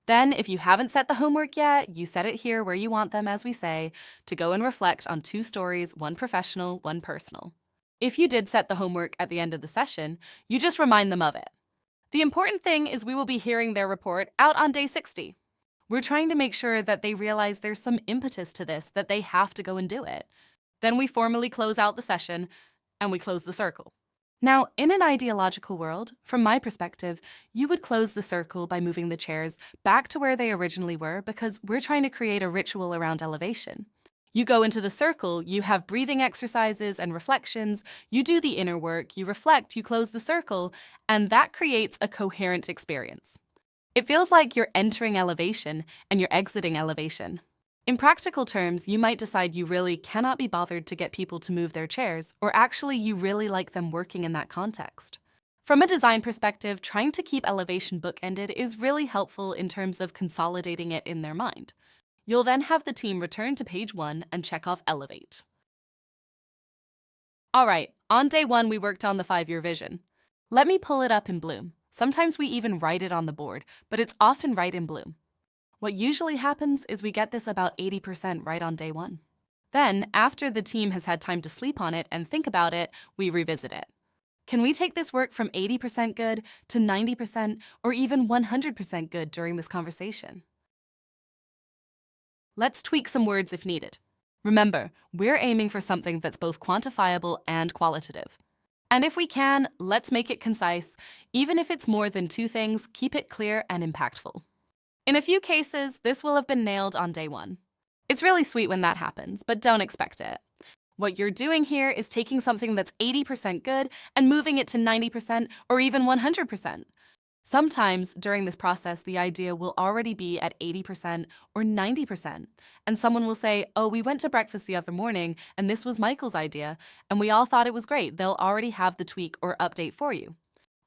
Then, if you haven't set the homework yet, you set it here where you want them, as we say, to go and reflect on 2 stories, one professional, one personal. If you did set the homework at the end of the session, you just remind them of it. The important thing is we will be hearing their report out on Day 60. We're trying to make sure that they realize there's some impetus to this, that they have to go and do it. Then we formally close out the session and we close the circle. Now, in an ideological world, from my perspective, you would close the circle by moving the chairs back to where they originally were because we're trying to create a ritual around elevation. You go into the circle, you have breathing exercises and reflections, you do the inner work, you reflect, you close the circle, and that creates a coherent experience. It feels like you're entering elevation and you're exiting elevation. In practical terms, you might decide you really cannot be bothered to get people to move their chairs, or actually you really like them working in that context. From a design perspective, trying to keep elevation bookended is really helpful in terms of consolidating it in their mind. You'll then have the team return to page 1 and check off Elevate. All right, on day 1 we worked on the 5-year vision. Let me pull it up in Bloom. Sometimes we even write it on the board, but it's often right in Bloom. What usually happens is we get this about 80% right on day 1. Then, after the team has had time to sleep on it and think about it, we revisit it. Can we take this work from 80% good to 90% or even 100% good during this conversation? Let's tweak some words if needed. Remember, we're aiming for something that's both quantifiable and qualitative. And if we can, let's make it concise. Even if it's more than 2 things, keep it clear and impactful. In a few cases, this will have been nailed on day 1. It's really sweet when that happens, but don't expect it. What you're doing here is taking something that's 80% good and moving it to 90% or even 100%. Sometimes during this process, the idea will already be at 80% or 90%. And someone will say, oh, we went to breakfast the other morning and this was Michael's idea, and we all thought it was great. They'll already have the tweak or update for you.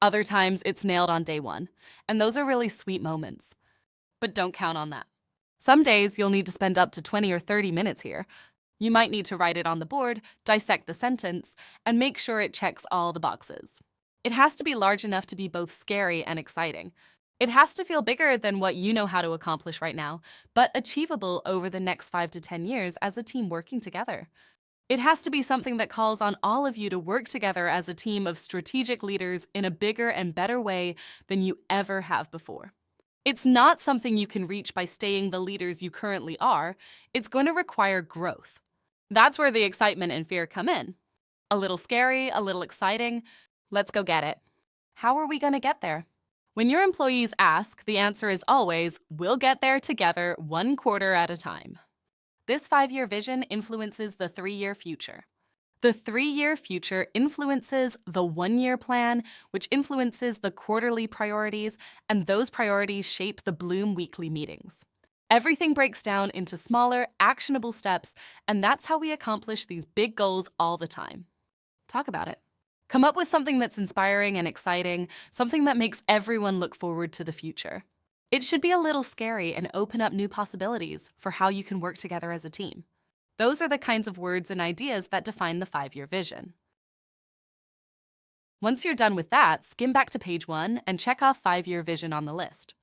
Other times it's nailed on day 1, and those are really sweet moments. But don't count on that. Some days you'll need to spend up to 20 or 30 minutes here. You might need to write it on the board, dissect the sentence, and make sure it checks all the boxes. It has to be large enough to be both scary and exciting. It has to feel bigger than what you know how to accomplish right now, but achievable over the next 5 to 10 years as a team working together. It has to be something that calls on all of you to work together as a team of strategic leaders in a bigger and better way than you ever have before. It's not something you can reach by staying the leaders you currently are. It's going to require growth. That's where the excitement and fear come in. A little scary, a little exciting. Let's go get it. How are we going to get there? When your employees ask, the answer is always, we'll get there together 1 quarter at a time. This 5-year vision influences the 3-year future. The 3-year future influences the 1-year plan, which influences the quarterly priorities, and those priorities shape the Bloom weekly meetings. Everything breaks down into smaller, actionable steps, and that's how we accomplish these big goals all the time. Talk about it. Come up with something that's inspiring and exciting, something that makes everyone look forward to the future. It should be a little scary and open up new possibilities for how you can work together as a team. Those are the kinds of words and ideas that define the 5-year vision. Once you're done with that, skim back to page 1 and check off 5-year vision on the list.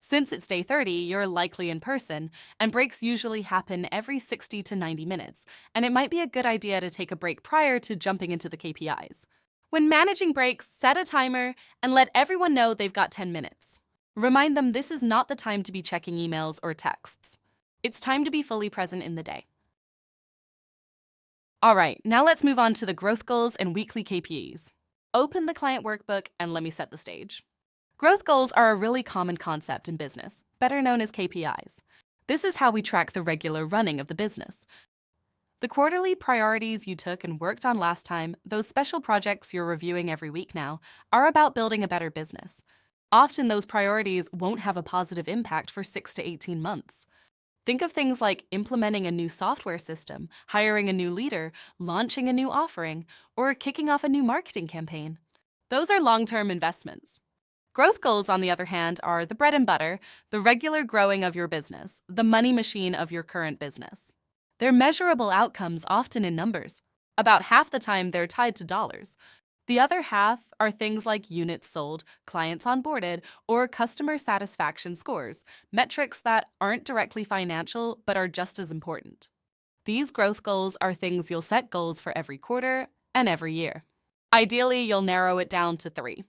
Since it's day 30, you're likely in person, and breaks usually happen every 60 to 90 minutes, and it might be a good idea to take a break prior to jumping into the KPIs. When managing breaks, set a timer and let everyone know they've got 10 minutes. Remind them this is not the time to be checking emails or texts. It's time to be fully present in the day. All right, now let's move on to the growth goals and weekly KPIs. Open the client workbook and let me set the stage. Growth goals are a really common concept in business, better known as KPIs. This is how we track the regular running of the business. The quarterly priorities you took and worked on last time, those special projects you're reviewing every week now, are about building a better business. Often those priorities won't have a positive impact for 6 to 18 months. Think of things like implementing a new software system, hiring a new leader, launching a new offering, or kicking off a new marketing campaign. Those are long-term investments. Growth goals, on the other hand, are the bread and butter, the regular growing of your business, the money machine of your current business. They're measurable outcomes, often in numbers. About half the time, they're tied to dollars. The other half are things like units sold, clients onboarded, or customer satisfaction scores, metrics that aren't directly financial but are just as important. These growth goals are things you'll set goals for every quarter and every year. Ideally, you'll narrow it down to 3.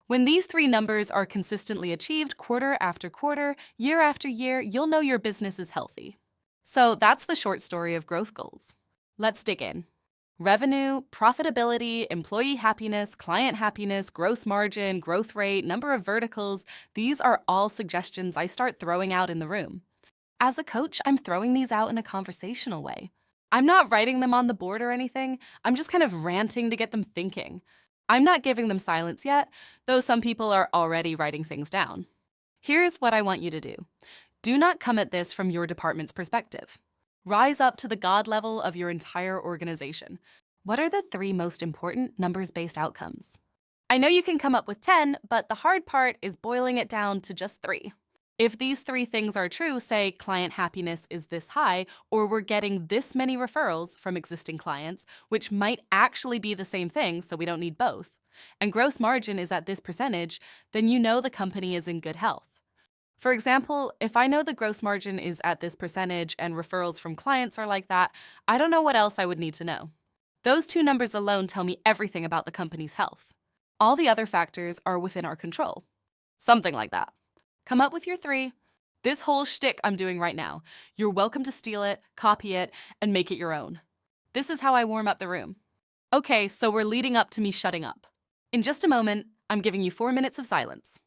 When these 3 numbers are consistently achieved quarter after quarter, year after year, you'll know your business is healthy. So that's the short story of growth goals. Let's dig in. Revenue, profitability, employee happiness, gross margin, growth rate, number of verticals, these are all suggestions I start throwing out in the room. As a coach, I'm throwing these out in a conversational way. I'm not writing them on the board or anything, I'm just kind of ranting to get them thinking. I'm not giving them silence yet, though some people are already writing things down. Here's what I want you to do. Do not come at this from your department's perspective. Rise up to the God level of your entire organization. What are the 3 most important numbers-based outcomes? I know you can come up with 10, but the hard part is boiling it down to just 3. If these 3 things are true, say client happiness is this high, or we're getting this many referrals from existing clients, which might actually be the same thing, so we don't need both, and gross margin is at this percentage, then you know the company is in good health. For example, if I know the gross margin is at this percentage and referrals from clients are like that, I don't know what else I would need to know. Those 2 numbers alone tell me everything about the company's health. All the other factors are within our control. Something like that. Come up with your 3. This whole shtick I'm doing right now, you're welcome to steal it, copy it, and make it your own. This is how I warm up the room. Okay, so we're leading up to me shutting up. In just a moment, I'm giving you 4 minutes of silence.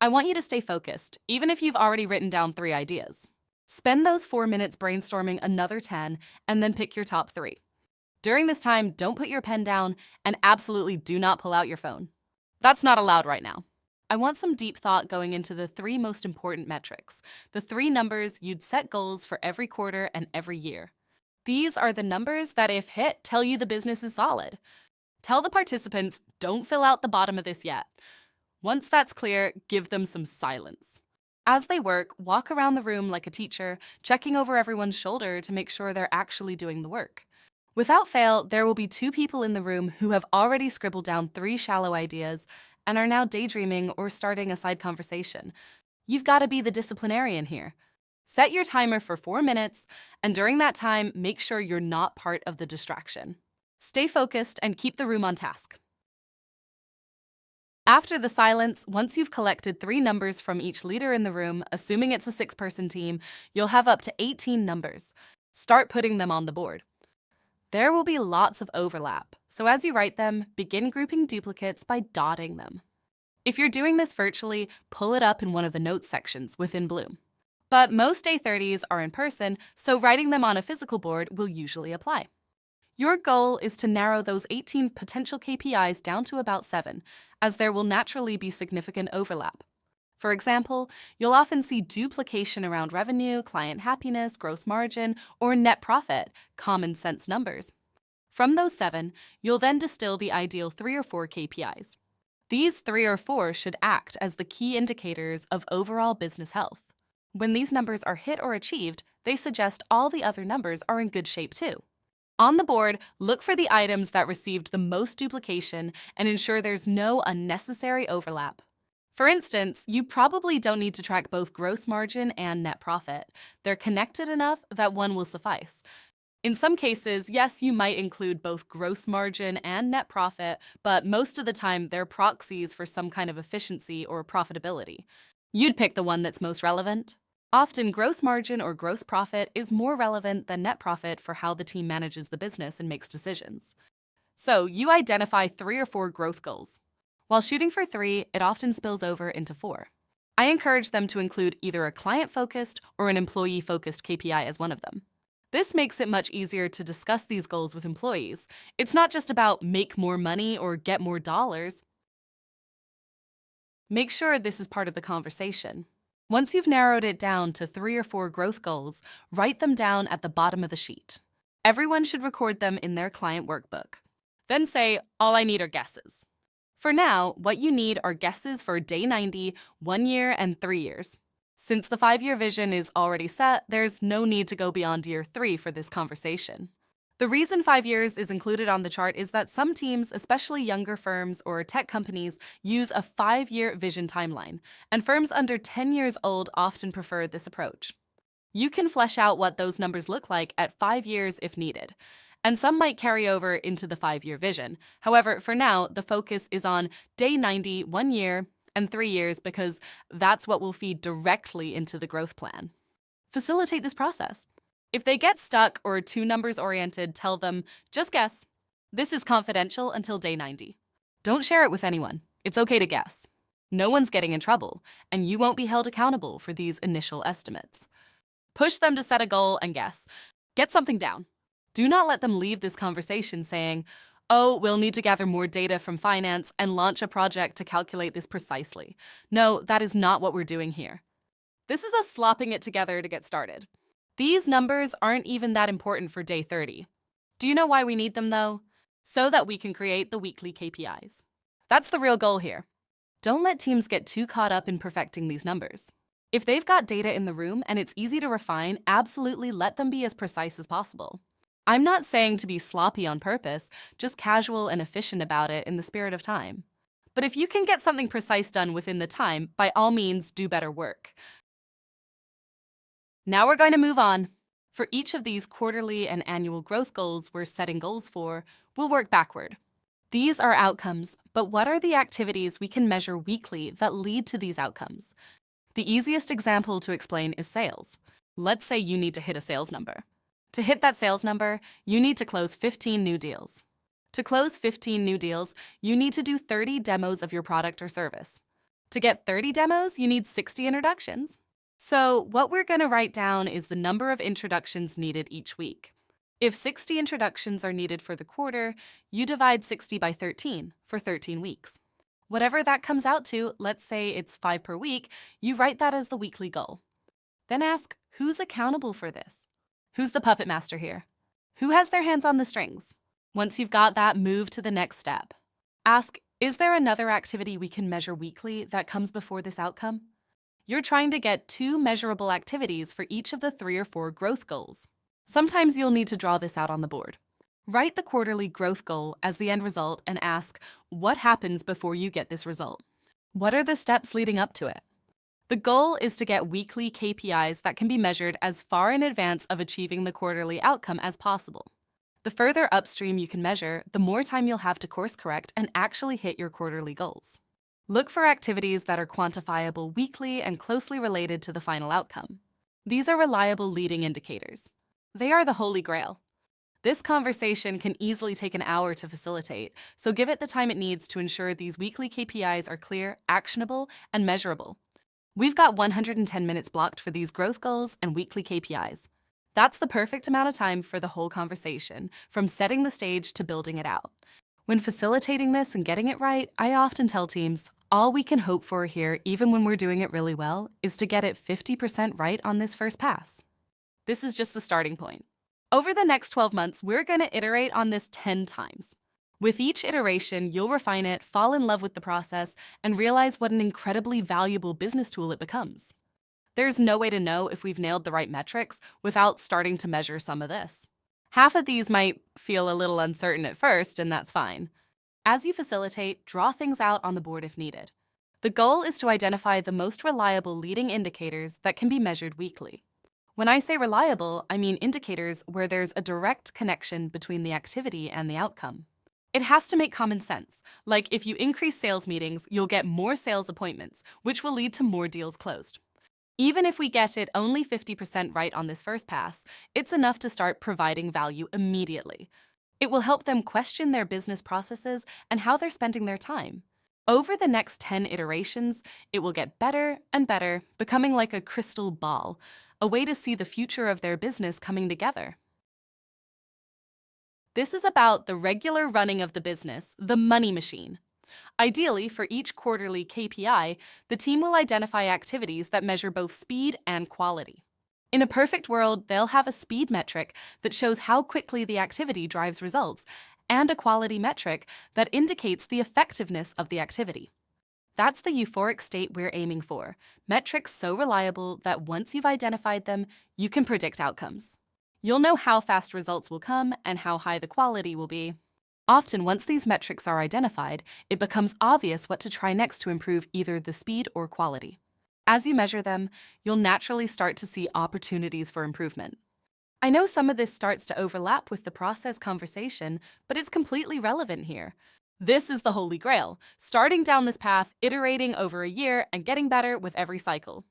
I want you to stay focused, even if you've already written down 3 ideas. Spend those 4 minutes brainstorming another 10, and then pick your top 3. During this time, don't put your pen down, and absolutely do not pull out your phone. That's not allowed right now. I want some deep thought going into the 3 most important metrics, the 3 numbers you'd set goals for every quarter and every year. These are the numbers that, if hit, tell you the business is solid. Tell the participants, don't fill out the bottom of this yet. Once that's clear, give them some silence. As they work, walk around the room like a teacher, checking over everyone's shoulder to make sure they're actually doing the work. Without fail, there will be 2 people in the room who have already scribbled down 3 shallow ideas and are now daydreaming or starting a side conversation. You've got to be the disciplinarian here. Set your timer for 4 minutes, and during that time, make sure you're not part of the distraction. Stay focused and keep the room on task. After the silence, once you've collected 3 numbers from each leader in the room, assuming it's a 6-person team, you'll have up to 18 numbers. Start putting them on the board. There will be lots of overlap, so as you write them, begin grouping duplicates by dotting them. If you're doing this virtually, pull it up in one of the notes sections within Bloom. But most A30s are in person, so writing them on a physical board will usually apply. Your goal is to narrow those 18 potential KPIs down to about 7, as there will naturally be significant overlap. For example, you'll often see duplication around revenue, client happiness, gross margin, or net profit, common sense numbers. From those 7, you'll then distill the ideal 3 or 4 KPIs. These 3 or 4 should act as the key indicators of overall business health. When these numbers are hit or achieved, they suggest all the other numbers are in good shape too. On the board, look for the items that received the most duplication and ensure there's no unnecessary overlap. For instance, you probably don't need to track both gross margin and net profit. They're connected enough that one will suffice. In some cases, yes, you might include both gross margin and net profit, but most of the time they're proxies for some kind of efficiency or profitability. You'd pick the one that's most relevant. Often, gross margin or gross profit is more relevant than net profit for how the team manages the business and makes decisions. So, you identify 3 or 4 growth goals. While shooting for 3, it often spills over into 4. I encourage them to include either a client-focused or an employee-focused KPI as one of them. This makes it much easier to discuss these goals with employees. It's not just about make more money or get more dollars. Make sure this is part of the conversation. Once you've narrowed it down to 3 or 4 growth goals, write them down at the bottom of the sheet. Everyone should record them in their client workbook. Then say, all I need are guesses. For now, what you need are guesses for day 90, 1 year, and 3 years. Since the 5-year vision is already set, there's no need to go beyond year 3 for this conversation. The reason 5 years is included on the chart is that some teams, especially younger firms or tech companies, use a 5-year vision timeline, and firms under 10 years old often prefer this approach. You can flesh out what those numbers look like at 5 years if needed, and some might carry over into the 5-year vision. However, for now, the focus is on day 90, 1 year, and 3 years because that's what will feed directly into the growth plan. Facilitate this process. If they get stuck or are too numbers oriented, tell them, just guess. This is confidential until day 90. Don't share it with anyone. It's okay to guess. No one's getting in trouble, and you won't be held accountable for these initial estimates. Push them to set a goal and guess. Get something down. Do not let them leave this conversation saying, oh, we'll need to gather more data from finance and launch a project to calculate this precisely. No, that is not what we're doing here. This is us slopping it together to get started. These numbers aren't even that important for day 30. Do you know why we need them though? So that we can create the weekly KPIs. That's the real goal here. Don't let teams get too caught up in perfecting these numbers. If they've got data in the room and it's easy to refine, absolutely let them be as precise as possible. I'm not saying to be sloppy on purpose, just casual and efficient about it in the spirit of time. But if you can get something precise done within the time, by all means, do better work. Now we're going to move on. For each of these quarterly and annual growth goals we're setting goals for, we'll work backward. These are outcomes, but what are the activities we can measure weekly that lead to these outcomes? The easiest example to explain is sales. Let's say you need to hit a sales number. To hit that sales number, you need to close 15 new deals. To close 15 new deals, you need to do 30 demos of your product or service. To get 30 demos, you need 60 introductions. So what we're going to write down is the number of introductions needed each week. If 60 introductions are needed for the quarter, you divide 60 by 13 for 13 weeks. Whatever that comes out to, let's say it's 5 per week, you write that as the weekly goal. Then ask, who's accountable for this? Who's the puppet master here? Who has their hands on the strings? Once you've got that, move to the next step. Ask, is there another activity we can measure weekly that comes before this outcome? You're trying to get 2 measurable activities for each of the 3 or 4 growth goals. Sometimes you'll need to draw this out on the board. Write the quarterly growth goal as the end result and ask, what happens before you get this result? What are the steps leading up to it? The goal is to get weekly KPIs that can be measured as far in advance of achieving the quarterly outcome as possible. The further upstream you can measure, the more time you'll have to course correct and actually hit your quarterly goals. Look for activities that are quantifiable weekly and closely related to the final outcome. These are reliable leading indicators. They are the holy grail. This conversation can easily take an hour to facilitate, so give it the time it needs to ensure these weekly KPIs are clear, actionable, and measurable. We've got 110 minutes blocked for these growth goals and weekly KPIs. That's the perfect amount of time for the whole conversation, from setting the stage to building it out. When facilitating this and getting it right, I often tell teams, all we can hope for here, even when we're doing it really well, is to get it 50% right on this first pass. This is just the starting point. Over the next 12 months, we're going to iterate on this 10 times. With each iteration, you'll refine it, fall in love with the process, and realize what an incredibly valuable business tool it becomes. There's no way to know if we've nailed the right metrics without starting to measure some of this. Half of these might feel a little uncertain at first, and that's fine. As you facilitate, draw things out on the board if needed. The goal is to identify the most reliable leading indicators that can be measured weekly. When I say reliable, I mean indicators where there's a direct connection between the activity and the outcome. It has to make common sense, like if you increase sales meetings, you'll get more sales appointments, which will lead to more deals closed. Even if we get it only 50% right on this first pass, it's enough to start providing value immediately. It will help them question their business processes and how they're spending their time. Over the next 10 iterations, it will get better and better, becoming like a crystal ball, a way to see the future of their business coming together. This is about the regular running of the business, the money machine. Ideally, for each quarterly KPI, the team will identify activities that measure both speed and quality. In a perfect world, they'll have a speed metric that shows how quickly the activity drives results, and a quality metric that indicates the effectiveness of the activity. That's the euphoric state we're aiming for, metrics so reliable that once you've identified them, you can predict outcomes. You'll know how fast results will come and how high the quality will be. Often, once these metrics are identified, it becomes obvious what to try next to improve either the speed or quality. As you measure them, you'll naturally start to see opportunities for improvement. I know some of this starts to overlap with the process conversation, but it's completely relevant here. This is the holy grail, starting down this path, iterating over a year, and getting better with every cycle.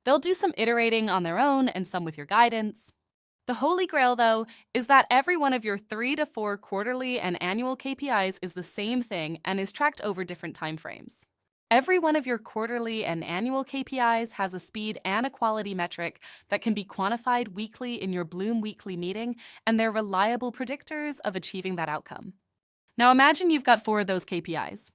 They'll do some iterating on their own and some with your guidance. The holy grail, though, is that every one of your 3 to 4 quarterly and annual KPIs is the same thing and is tracked over different timeframes. Every one of your quarterly and annual KPIs has a speed and a quality metric that can be quantified weekly in your Bloom weekly meeting, and they're reliable predictors of achieving that outcome. Now imagine you've got 4 of those KPIs.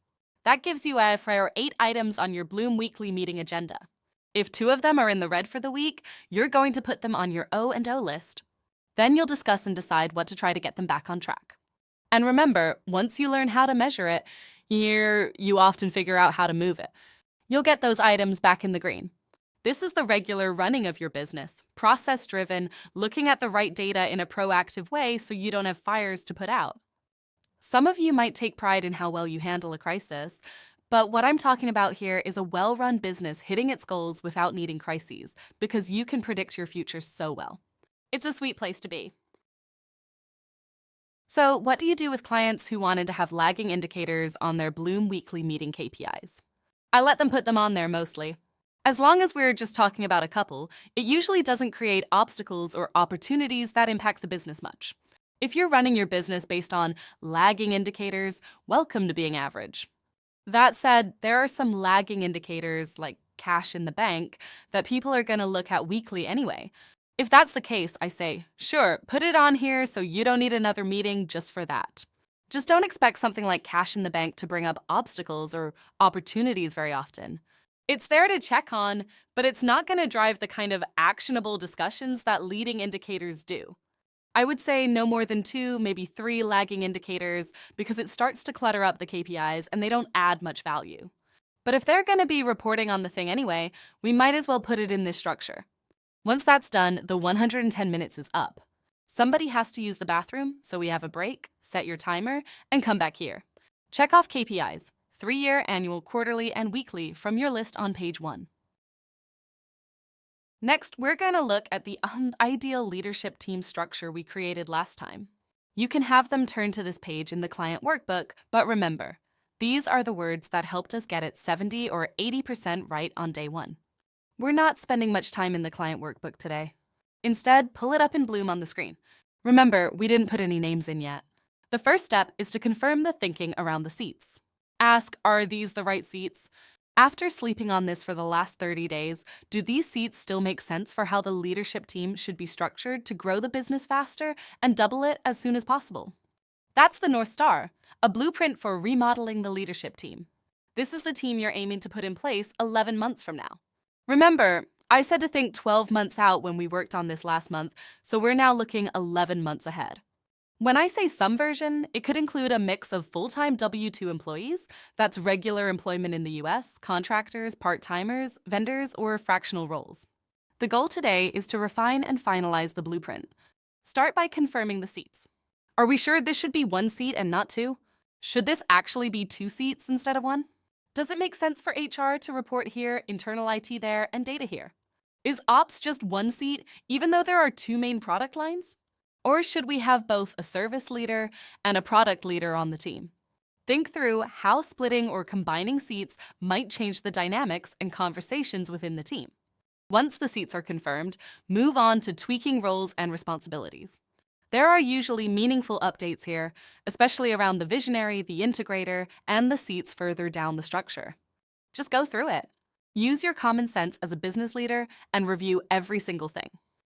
That gives you for 8 items on your Bloom weekly meeting agenda. If 2 of them are in the red for the week, you're going to put them on your O and O list. Then you'll discuss and decide what to try to get them back on track. And remember, once you learn how to measure it, you often figure out how to move it. You'll get those items back in the green. This is the regular running of your business, process-driven, looking at the right data in a proactive way so you don't have fires to put out. Some of you might take pride in how well you handle a crisis, but what I'm talking about here is a well-run business hitting its goals without needing crises, because you can predict your future so well. It's a sweet place to be. So, what do you do with clients who wanted to have lagging indicators on their Bloom weekly meeting KPIs? I let them put them on there mostly. As long as we're just talking about a couple, it usually doesn't create obstacles or opportunities that impact the business much. If you're running your business based on lagging indicators, welcome to being average. That said, there are some lagging indicators, like cash in the bank, that people are going to look at weekly anyway. If that's the case, I say, sure, put it on here so you don't need another meeting just for that. Just don't expect something like cash in the bank to bring up obstacles or opportunities very often. It's there to check on, but it's not going to drive the kind of actionable discussions that leading indicators do. I would say no more than 2, maybe 3 lagging indicators because it starts to clutter up the KPIs and they don't add much value. But if they're going to be reporting on the thing anyway, we might as well put it in this structure. Once that's done, the 110 minutes is up. Somebody has to use the bathroom, so we have a break, set your timer, and come back here. Check off KPIs, 3-year, annual, quarterly, and weekly from your list on page 1. Next, we're going to look at the ideal leadership team structure we created last time. You can have them turn to this page in the client workbook, but remember, these are the words that helped us get it 70 or 80% right on day 1. We're not spending much time in the client workbook today. Instead, pull it up in Bloom on the screen. Remember, we didn't put any names in yet. The first step is to confirm the thinking around the seats. Ask, are these the right seats? After sleeping on this for the last 30 days, do these seats still make sense for how the leadership team should be structured to grow the business faster and double it as soon as possible? That's the North Star, a blueprint for remodeling the leadership team. This is the team you're aiming to put in place 11 months from now. Remember, I said to think 12 months out when we worked on this last month, so we're now looking 11 months ahead. When I say some version, it could include a mix of full-time W-2 employees, that's regular employment in the US, contractors, part-timers, vendors, or fractional roles. The goal today is to refine and finalize the blueprint. Start by confirming the seats. Are we sure this should be 1 seat and not 2? Should this actually be 2 seats instead of 1? Does it make sense for HR to report here, internal IT there, and data here? Is ops just 1 seat, even though there are 2 main product lines? Or should we have both a service leader and a product leader on the team? Think through how splitting or combining seats might change the dynamics and conversations within the team. Once the seats are confirmed, move on to tweaking roles and responsibilities. There are usually meaningful updates here, especially around the visionary, the integrator, and the seats further down the structure. Just go through it. Use your common sense as a business leader and review every single thing.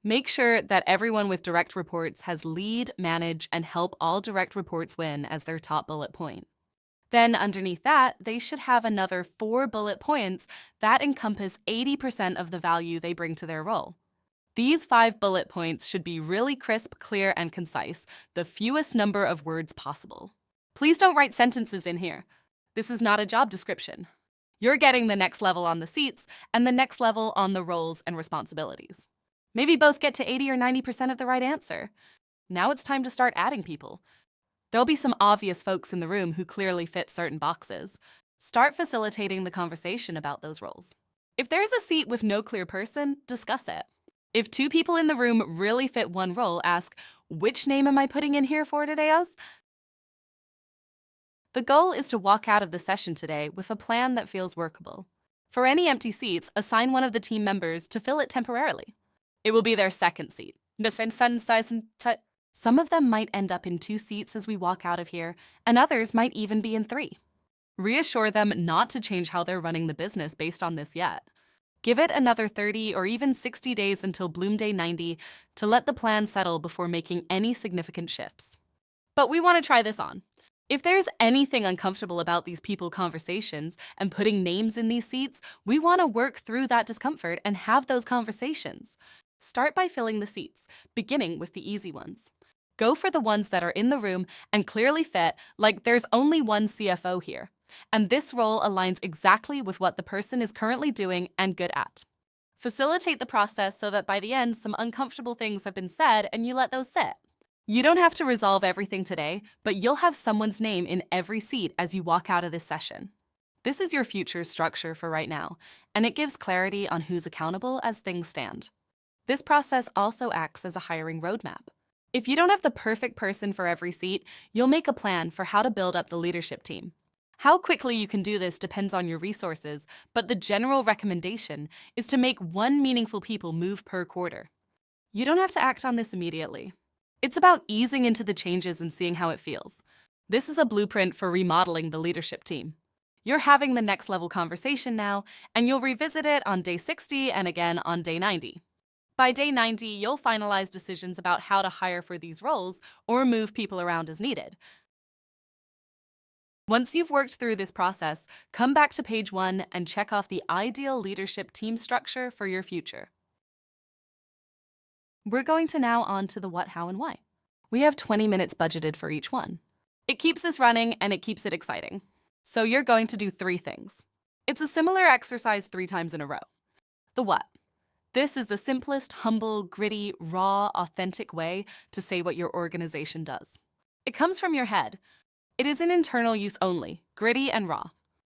Make sure that everyone with direct reports has lead, manage, and help all direct reports win as their top bullet point. Then underneath that, they should have another 4 bullet points that encompass 80% of the value they bring to their role. These 5 bullet points should be really crisp, clear, and concise, the fewest number of words possible. Please don't write sentences in here. This is not a job description. You're getting the next level on the seats and the next level on the roles and responsibilities. Maybe both get to 80 or 90% of the right answer. Now it's time to start adding people. There'll be some obvious folks in the room who clearly fit certain boxes. Start facilitating the conversation about those roles. If there's a seat with no clear person, discuss it. If 2 people in the room really fit one role, ask, which name am I putting in here for today, us? The goal is to walk out of the session today with a plan that feels workable. For any empty seats, assign one of the team members to fill it temporarily. It will be their second seat. Some of them might end up in 2 seats as we walk out of here, and others might even be in 3. Reassure them not to change how they're running the business based on this yet. Give it another 30 or even 60 days until Bloom Day 90 to let the plan settle before making any significant shifts. But we want to try this on. If there's anything uncomfortable about these people conversations and putting names in these seats, we want to work through that discomfort and have those conversations. Start by filling the seats, beginning with the easy ones. Go for the ones that are in the room and clearly fit, like there's only one CFO here. And this role aligns exactly with what the person is currently doing and good at. Facilitate the process so that by the end, some uncomfortable things have been said and you let those sit. You don't have to resolve everything today, but you'll have someone's name in every seat as you walk out of this session. This is your future structure for right now, and it gives clarity on who's accountable as things stand. This process also acts as a hiring roadmap. If you don't have the perfect person for every seat, you'll make a plan for how to build up the leadership team. How quickly you can do this depends on your resources, but the general recommendation is to make 1 meaningful people move per quarter. You don't have to act on this immediately. It's about easing into the changes and seeing how it feels. This is a blueprint for remodeling the leadership team. You're having the next level conversation now, and you'll revisit it on day 60 and again on day 90. By day 90, you'll finalize decisions about how to hire for these roles or move people around as needed. Once you've worked through this process, come back to page 1 and check off the ideal leadership team structure for your future. We're going to now on to the what, how, and why. We have 20 minutes budgeted for each one. It keeps this running and it keeps it exciting. So you're going to do 3 things. It's a similar exercise 3 times in a row. The what. This is the simplest, humble, gritty, raw, authentic way to say what your organization does. It comes from your head. It is in internal use only, gritty and raw.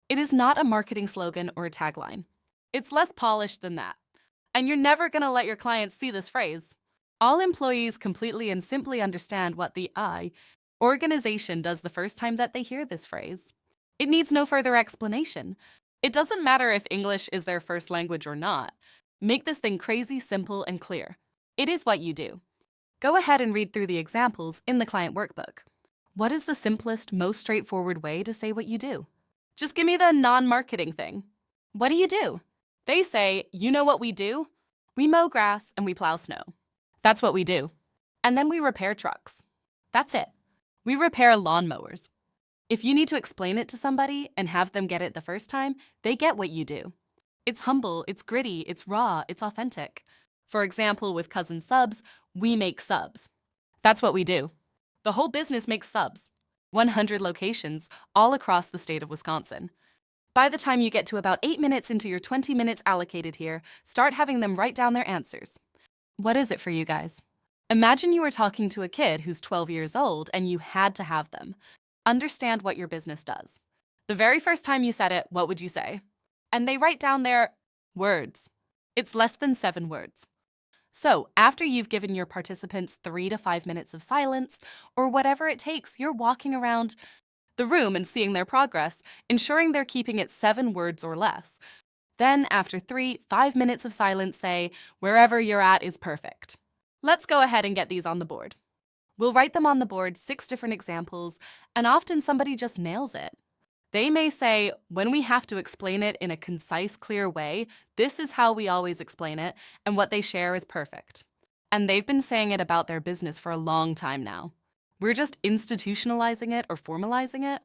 It is not a marketing slogan or a tagline. It's less polished than that. And you're never going to let your clients see this phrase. All employees completely and simply understand what the organization does the first time that they hear this phrase. It needs no further explanation. It doesn't matter if English is their first language or not. Make this thing crazy, simple, and clear. It is what you do. Go ahead and read through the examples in the client workbook. What is the simplest, most straightforward way to say what you do? Just give me the non-marketing thing. What do you do? They say, you know what we do? We mow grass and we plow snow. That's what we do. And then we repair trucks. That's it. We repair lawnmowers. If you need to explain it to somebody and have them get it the first time, they get what you do. It's humble, it's gritty, it's raw, it's authentic. For example, with Cousin Subs, we make subs. That's what we do. The whole business makes subs. 100 locations all across the state of Wisconsin. By the time you get to about 8 minutes into your 20 minutes allocated here, start having them write down their answers. What is it for you guys? Imagine you were talking to a kid who's 12 years old and you had to have them understand what your business does. The very first time you said it, what would you say? And they write down their words. It's less than 7 words. So after you've given your participants 3 to 5 minutes of silence, or whatever it takes, you're walking around the room and seeing their progress, ensuring they're keeping it 7 words or less. Then after 3-5 minutes of silence, say, wherever you're at is perfect. Let's go ahead and get these on the board. We'll write them on the board, 6 different examples, and often somebody just nails it. They may say, when we have to explain it in a concise, clear way, this is how we always explain it, and what they share is perfect. And they've been saying it about their business for a long time now. We're just institutionalizing it or formalizing it,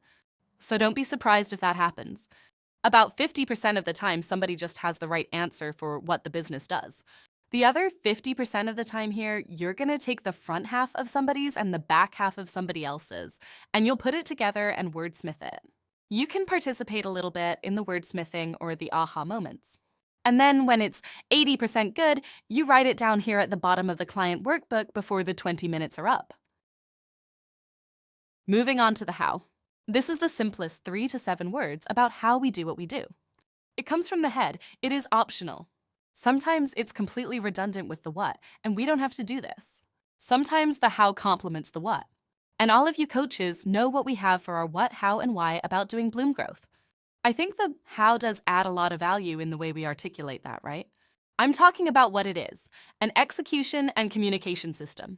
so don't be surprised if that happens. About 50% of the time, somebody just has the right answer for what the business does. The other 50% of the time here, you're going to take the front half of somebody's and the back half of somebody else's, and you'll put it together and wordsmith it. You can participate a little bit in the wordsmithing or the aha moments. And then when it's 80% good, you write it down here at the bottom of the client workbook before the 20 minutes are up. Moving on to the how. This is the simplest 3 to 7 words about how we do what we do. It comes from the head. It is optional. Sometimes it's completely redundant with the what, and we don't have to do this. Sometimes the how complements the what. And all of you coaches know what we have for our what, how, and why about doing bloom growth. I think the how does add a lot of value in the way we articulate that, right? I'm talking about what it is, an execution and communication system.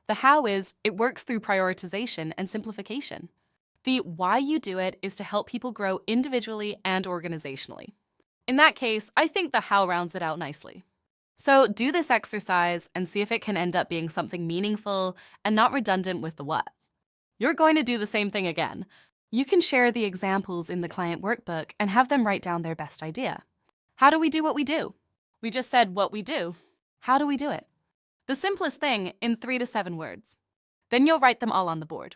The how is, it works through prioritization and simplification. The why you do it is to help people grow individually and organizationally. In that case, I think the how rounds it out nicely. So do this exercise and see if it can end up being something meaningful and not redundant with the what. You're going to do the same thing again. You can share the examples in the client workbook and have them write down their best idea. How do we do what we do? We just said what we do. How do we do it? The simplest thing in 3 to 7 words. Then you'll write them all on the board.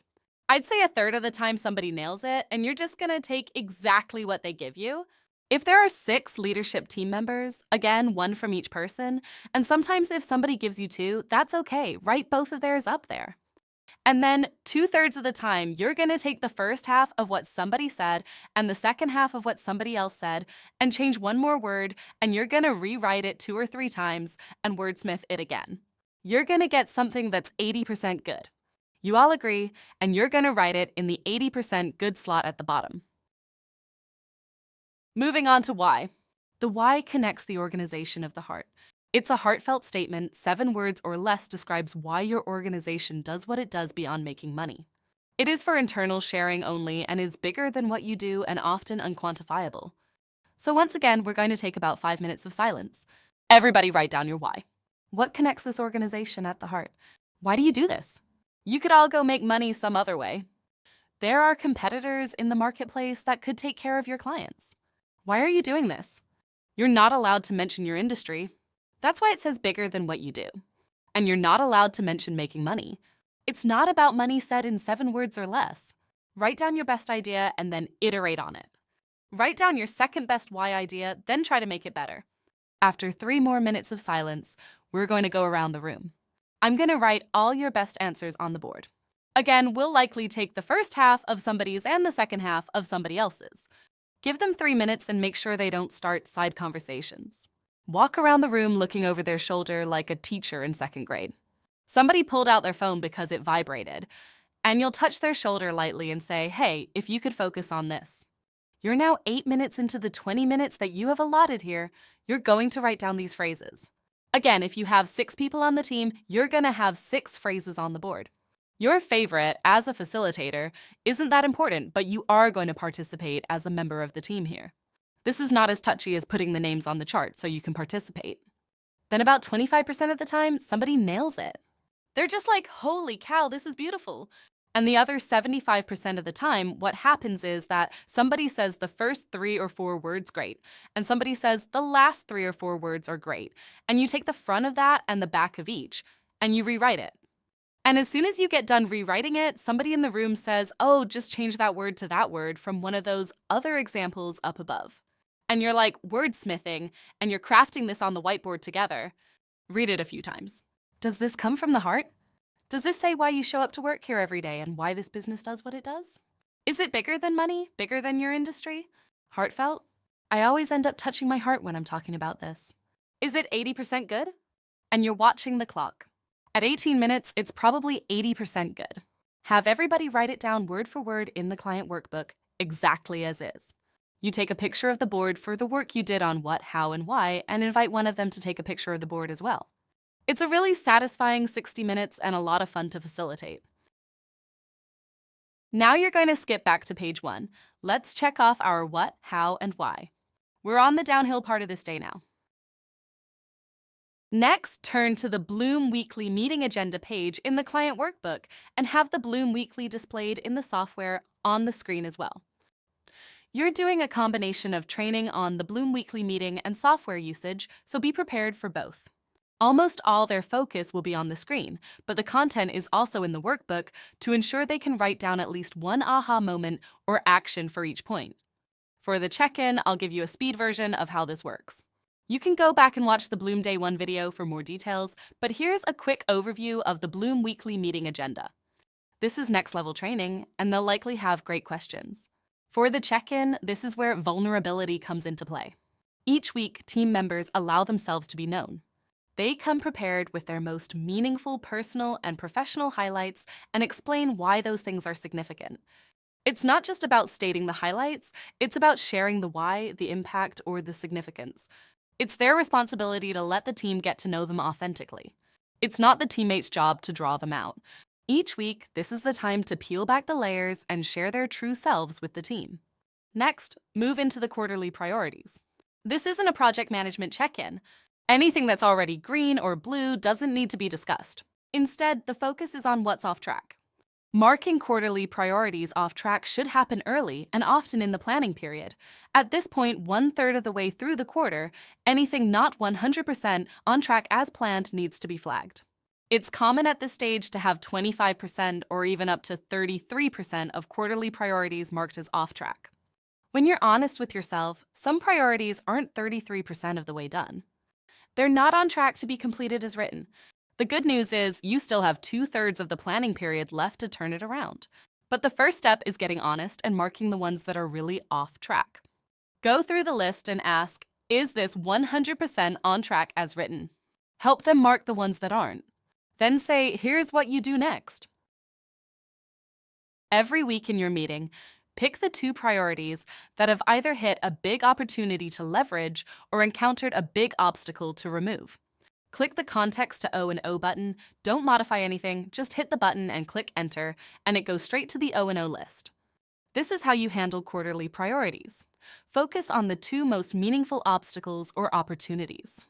I'd say a third of the time somebody nails it, and you're just gonna take exactly what they give you. If there are 6 leadership team members, again, 1 from each person, and sometimes if somebody gives you 2, that's okay. Write both of theirs up there. And then 2/3 of the time, you're gonna take the first half of what somebody said and the second half of what somebody else said and change 1 more word, and you're gonna rewrite it 2 or 3 times and wordsmith it again. You're gonna get something that's 80% good. You all agree, and you're gonna write it in the 80% good slot at the bottom. Moving on to why. The why connects the organization of the heart. It's a heartfelt statement, 7 words or less describes why your organization does what it does beyond making money. It is for internal sharing only and is bigger than what you do and often unquantifiable. So once again, we're going to take about 5 minutes of silence. Everybody write down your why. What connects this organization at the heart? Why do you do this? You could all go make money some other way. There are competitors in the marketplace that could take care of your clients. Why are you doing this? You're not allowed to mention your industry. That's why it says bigger than what you do. And you're not allowed to mention making money. It's not about money said in 7 words or less. Write down your best idea and then iterate on it. Write down your second best why idea, then try to make it better. After 3 more minutes of silence, we're going to go around the room. I'm going to write all your best answers on the board. Again, we'll likely take the first half of somebody's and the second half of somebody else's. Give them 3 minutes and make sure they don't start side conversations. Walk around the room looking over their shoulder like a teacher in 2nd grade. Somebody pulled out their phone because it vibrated, and you'll touch their shoulder lightly and say, hey, if you could focus on this. You're now 8 minutes into the 20 minutes that you have allotted here. You're going to write down these phrases. Again, if you have 6 people on the team, you're going to have 6 phrases on the board. Your favorite as a facilitator isn't that important, but you are going to participate as a member of the team here. This is not as touchy as putting the names on the chart so you can participate. Then about 25% of the time, somebody nails it. They're just like, holy cow, this is beautiful. And the other 75% of the time, what happens is that somebody says the first 3 or 4 words great, and somebody says the last 3 or 4 words are great. And you take the front of that and the back of each, and you rewrite it. And as soon as you get done rewriting it, somebody in the room says, oh, just change that word to that word from one of those other examples up above. And you're like wordsmithing, and you're crafting this on the whiteboard together. Read it a few times. Does this come from the heart? Does this say why you show up to work here every day and why this business does what it does? Is it bigger than money? Bigger than your industry? Heartfelt? I always end up touching my heart when I'm talking about this. Is it 80% good? And you're watching the clock. At 18 minutes, it's probably 80% good. Have everybody write it down word for word in the client workbook, exactly as is. You take a picture of the board for the work you did on what, how, and why, and invite one of them to take a picture of the board as well. It's a really satisfying 60 minutes and a lot of fun to facilitate. Now you're going to skip back to page 1. Let's check off our what, how, and why. We're on the downhill part of this day now. Next, turn to the Bloom Weekly Meeting Agenda page in the client workbook and have the Bloom Weekly displayed in the software on the screen as well. You're doing a combination of training on the Bloom Weekly meeting and software usage, so be prepared for both. Almost all their focus will be on the screen, but the content is also in the workbook to ensure they can write down at least one aha moment or action for each point. For the check-in, I'll give you a speed version of how this works. You can go back and watch the Bloom Day 1 video for more details, but here's a quick overview of the Bloom Weekly meeting agenda. This is next-level training, and they'll likely have great questions. For the check-in, this is where vulnerability comes into play. Each week, team members allow themselves to be known. They come prepared with their most meaningful personal and professional highlights and explain why those things are significant. It's not just about stating the highlights, it's about sharing the why, the impact, or the significance. It's their responsibility to let the team get to know them authentically. It's not the teammates' job to draw them out. Each week, this is the time to peel back the layers and share their true selves with the team. Next, move into the quarterly priorities. This isn't a project management check-in. Anything that's already green or blue doesn't need to be discussed. Instead, the focus is on what's off track. Marking quarterly priorities off track should happen early and often in the planning period. At this point, 1/3 of the way through the quarter, anything not 100% on track as planned needs to be flagged. It's common at this stage to have 25% or even up to 33% of quarterly priorities marked as off track. When you're honest with yourself, some priorities aren't 33% of the way done. They're not on track to be completed as written. The good news is you still have 2/3 of the planning period left to turn it around. But the first step is getting honest and marking the ones that are really off track. Go through the list and ask, is this 100% on track as written? Help them mark the ones that aren't. Then say, here's what you do next. Every week in your meeting, pick the 2 priorities that have either hit a big opportunity to leverage or encountered a big obstacle to remove. Click the Context to O&O button, don't modify anything, just hit the button and click Enter, and it goes straight to the O&O list. This is how you handle quarterly priorities. Focus on the 2 most meaningful obstacles or opportunities.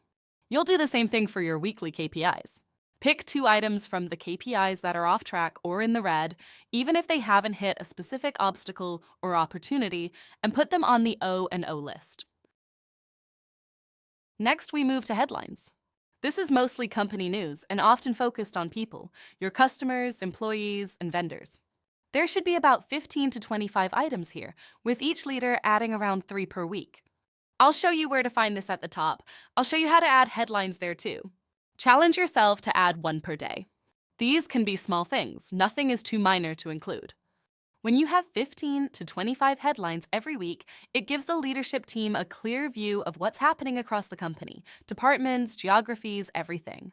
You'll do the same thing for your weekly KPIs. Pick 2 items from the KPIs that are off track or in the red, even if they haven't hit a specific obstacle or opportunity, and put them on the O&O list. Next, we move to headlines. This is mostly company news and often focused on people, your customers, employees, and vendors. There should be about 15 to 25 items here, with each leader adding around 3 per week. I'll show you where to find this at the top. I'll show you how to add headlines there too. Challenge yourself to add 1 per day. These can be small things, nothing is too minor to include. When you have 15 to 25 headlines every week, it gives the leadership team a clear view of what's happening across the company, departments, geographies, everything.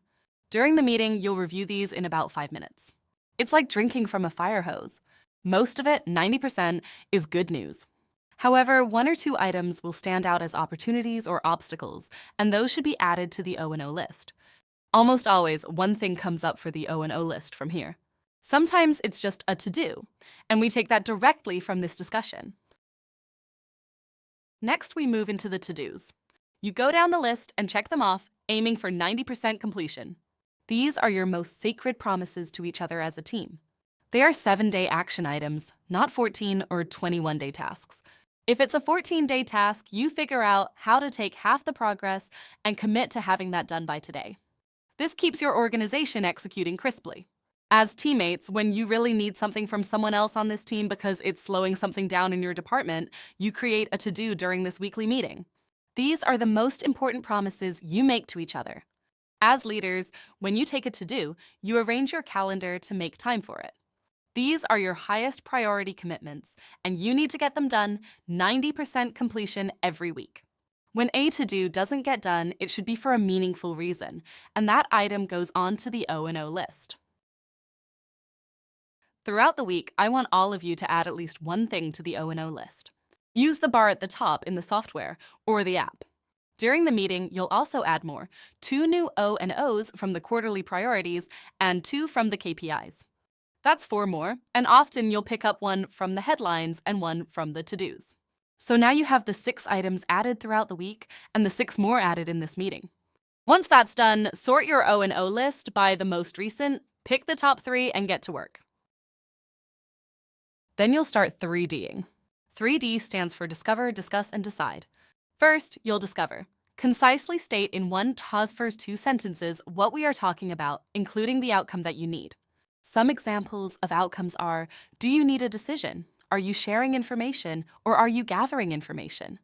During the meeting, you'll review these in about 5 minutes. It's like drinking from a fire hose. Most of it, 90%, is good news. However, 1 or 2 items will stand out as opportunities or obstacles, and those should be added to the O&O list. Almost always, 1 thing comes up for the O&O list from here. Sometimes it's just a to-do, and we take that directly from this discussion. Next, we move into the to-dos. You go down the list and check them off, aiming for 90% completion. These are your most sacred promises to each other as a team. They are 7-day action items, not 14 or 21-day tasks. If it's a 14-day task, you figure out how to take half the progress and commit to having that done by today. This keeps your organization executing crisply. As teammates, when you really need something from someone else on this team because it's slowing something down in your department, you create a to-do during this weekly meeting. These are the most important promises you make to each other. As leaders, when you take a to-do, you arrange your calendar to make time for it. These are your highest priority commitments, and you need to get them done 90% completion every week. When a to-do doesn't get done, it should be for a meaningful reason, and that item goes on to the O&O list. Throughout the week, I want all of you to add at least 1 thing to the O&O list. Use the bar at the top in the software or the app. During the meeting, you'll also add more, 2 new O&Os from the quarterly priorities and 2 from the KPIs. That's 4 more, and often you'll pick up 1 from the headlines and 1 from the to-dos. So now you have the 6 items added throughout the week and the 6 more added in this meeting. Once that's done, sort your O&O list by the most recent, pick the top 3, and get to work. Then you'll start 3Ding. 3D stands for Discover, Discuss, and Decide. First, you'll discover. Concisely state in 1 TOSFER's 2 sentences what we are talking about, including the outcome that you need. Some examples of outcomes are, do you need a decision? Are you sharing information, or are you gathering information?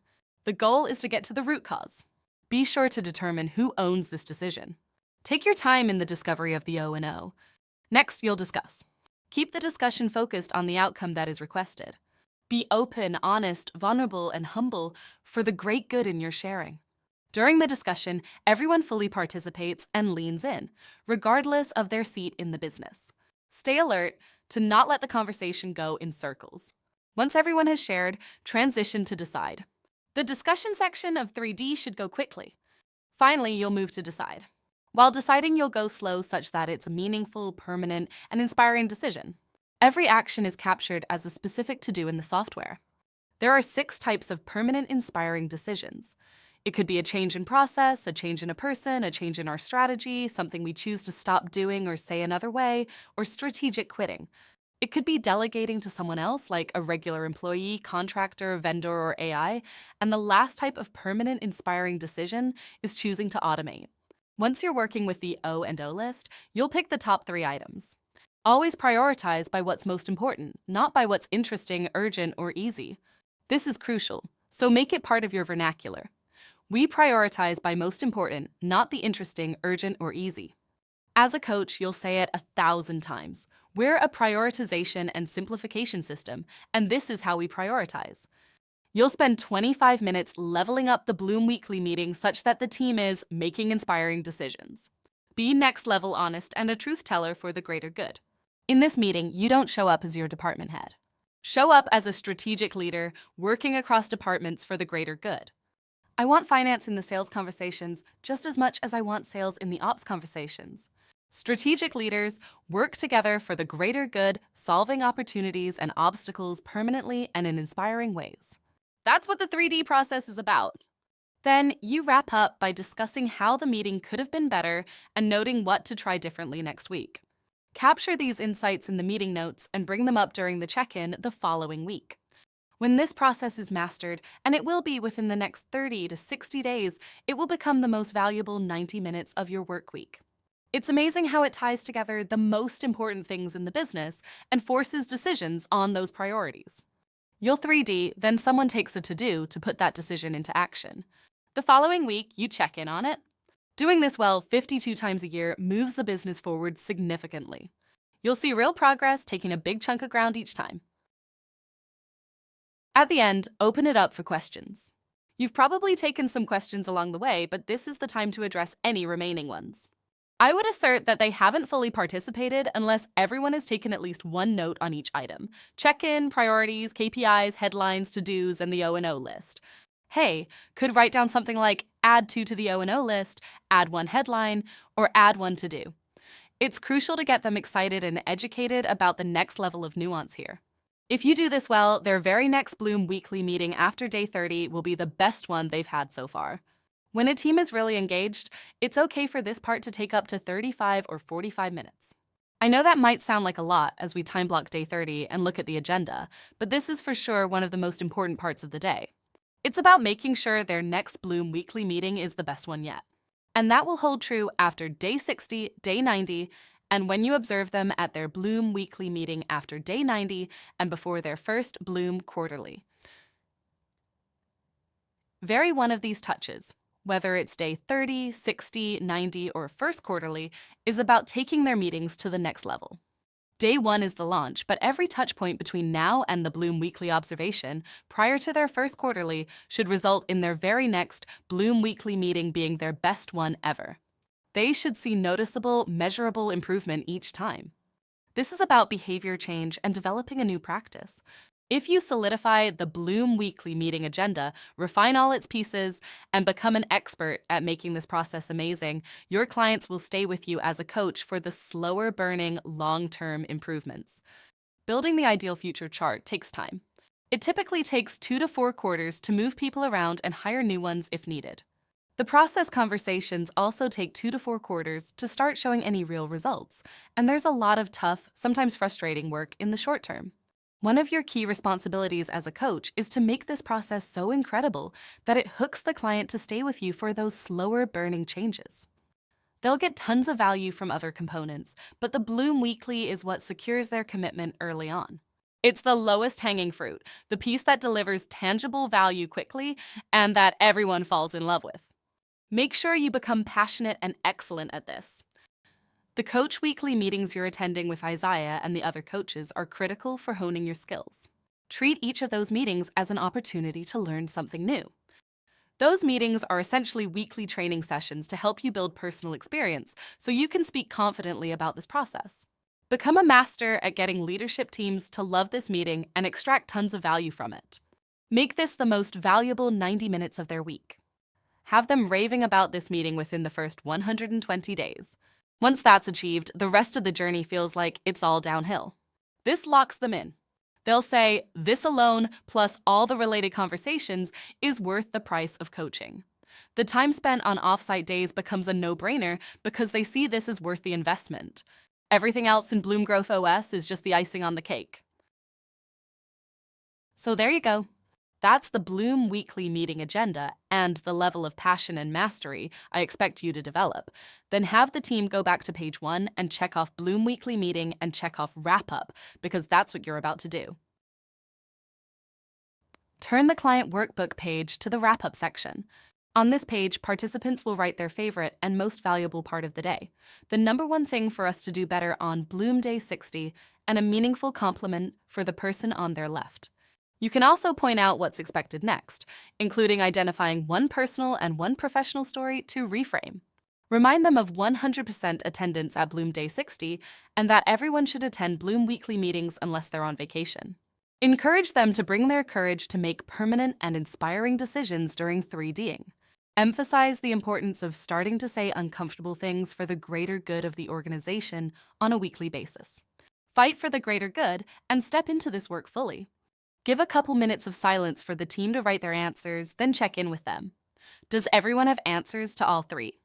The goal is to get to the root cause. Be sure to determine who owns this decision. Take your time in the discovery of the O&O. Next, you'll discuss. Keep the discussion focused on the outcome that is requested. Be open, honest, vulnerable, and humble for the great good in your sharing. During the discussion, everyone fully participates and leans in, regardless of their seat in the business. Stay alert to not let the conversation go in circles. Once everyone has shared, transition to decide. The discussion section of 3D should go quickly. Finally, you'll move to decide. While deciding, you'll go slow such that it's a meaningful, permanent, and inspiring decision. Every action is captured as a specific to-do in the software. There are 6 types of permanent, inspiring decisions. It could be a change in process, a change in a person, a change in our strategy, something we choose to stop doing or say another way, or strategic quitting. It could be delegating to someone else, like a regular employee, contractor, vendor, or AI. And the last type of permanent, inspiring decision is choosing to automate. Once you're working with the O and O list, you'll pick the top 3 items. Always prioritize by what's most important, not by what's interesting, urgent, or easy. This is crucial, so make it part of your vernacular. We prioritize by most important, not the interesting, urgent, or easy. As a coach, you'll say it 1,000 times. We're a prioritization and simplification system, and this is how we prioritize. You'll spend 25 minutes leveling up the Bloom Weekly meeting such that the team is making inspiring decisions. Be next level honest and a truth teller for the greater good. In this meeting, you don't show up as your department head. Show up as a strategic leader working across departments for the greater good. I want finance in the sales conversations just as much as I want sales in the ops conversations. Strategic leaders work together for the greater good, solving opportunities and obstacles permanently and in inspiring ways. That's what the 3D process is about. Then you wrap up by discussing how the meeting could have been better and noting what to try differently next week. Capture these insights in the meeting notes and bring them up during the check-in the following week. When this process is mastered, and it will be within the next 30 to 60 days, it will become the most valuable 90 minutes of your work week. It's amazing how it ties together the most important things in the business and forces decisions on those priorities. You'll 3D, then someone takes a to-do to put that decision into action. The following week, you check in on it. Doing this well 52 times a year moves the business forward significantly. You'll see real progress, taking a big chunk of ground each time. At the end, open it up for questions. You've probably taken some questions along the way, but this is the time to address any remaining ones. I would assert that they haven't fully participated unless everyone has taken at least one note on each item. Check-in, priorities, KPIs, headlines, to-dos, and the O&O list. Hey, could write down something like add 2 to the O&O list, add 1 headline, or add 1 to-do. It's crucial to get them excited and educated about the next level of nuance here. If you do this well, their very next Bloom Weekly meeting after day 30 will be the best one they've had so far. When a team is really engaged, it's okay for this part to take up to 35 or 45 minutes. I know that might sound like a lot as we time block day 30 and look at the agenda, but this is for sure one of the most important parts of the day. It's about making sure their next Bloom Weekly meeting is the best one yet. And that will hold true after day 60, day 90, and when you observe them at their Bloom Weekly meeting after day 90 and before their first Bloom Quarterly. Vary one of these touches, whether it's day 30, 60, 90, or first quarterly, is about taking their meetings to the next level. Day 1 is the launch, but every touch point between now and the Bloom Weekly observation, prior to their first quarterly, should result in their very next Bloom Weekly meeting being their best one ever. They should see noticeable, measurable improvement each time. This is about behavior change and developing a new practice. If you solidify the Bloom Weekly meeting agenda, refine all its pieces, and become an expert at making this process amazing, your clients will stay with you as a coach for the slower burning, long-term improvements. Building the ideal future chart takes time. It typically takes 2 to 4 quarters to move people around and hire new ones if needed. The process conversations also take 2 to 4 quarters to start showing any real results, and there's a lot of tough, sometimes frustrating work in the short term. One of your key responsibilities as a coach is to make this process so incredible that it hooks the client to stay with you for those slower burning changes. They'll get tons of value from other components, but the Bloom Weekly is what secures their commitment early on. It's the lowest hanging fruit, the piece that delivers tangible value quickly and that everyone falls in love with. Make sure you become passionate and excellent at this. The Coach Weekly meetings you're attending with Isaiah and the other coaches are critical for honing your skills. Treat each of those meetings as an opportunity to learn something new. Those meetings are essentially weekly training sessions to help you build personal experience so you can speak confidently about this process. Become a master at getting leadership teams to love this meeting and extract tons of value from it. Make this the most valuable 90 minutes of their week. Have them raving about this meeting within the first 120 days. Once that's achieved, the rest of the journey feels like it's all downhill. This locks them in. They'll say, this alone, plus all the related conversations, is worth the price of coaching. The time spent on offsite days becomes a no-brainer because they see this as worth the investment. Everything else in Bloom Growth OS is just the icing on the cake. So there you go. That's the Bloom weekly meeting agenda and the level of passion and mastery I expect you to develop. Then have the team go back to page 1 and check off Bloom weekly meeting and check off wrap up, because that's what you're about to do. Turn the client workbook page to the wrap up section. On this page, participants will write their favorite and most valuable part of the day, the #1 thing for us to do better on Bloom Day 60, and a meaningful compliment for the person on their left. You can also point out what's expected next, including identifying one personal and one professional story to reframe. Remind them of 100% attendance at Bloom Day 60 and that everyone should attend Bloom weekly meetings unless they're on vacation. Encourage them to bring their courage to make permanent and inspiring decisions during 3Ding. Emphasize the importance of starting to say uncomfortable things for the greater good of the organization on a weekly basis. Fight for the greater good and step into this work fully. Give a couple minutes of silence for the team to write their answers, then check in with them. Does everyone have answers to all 3?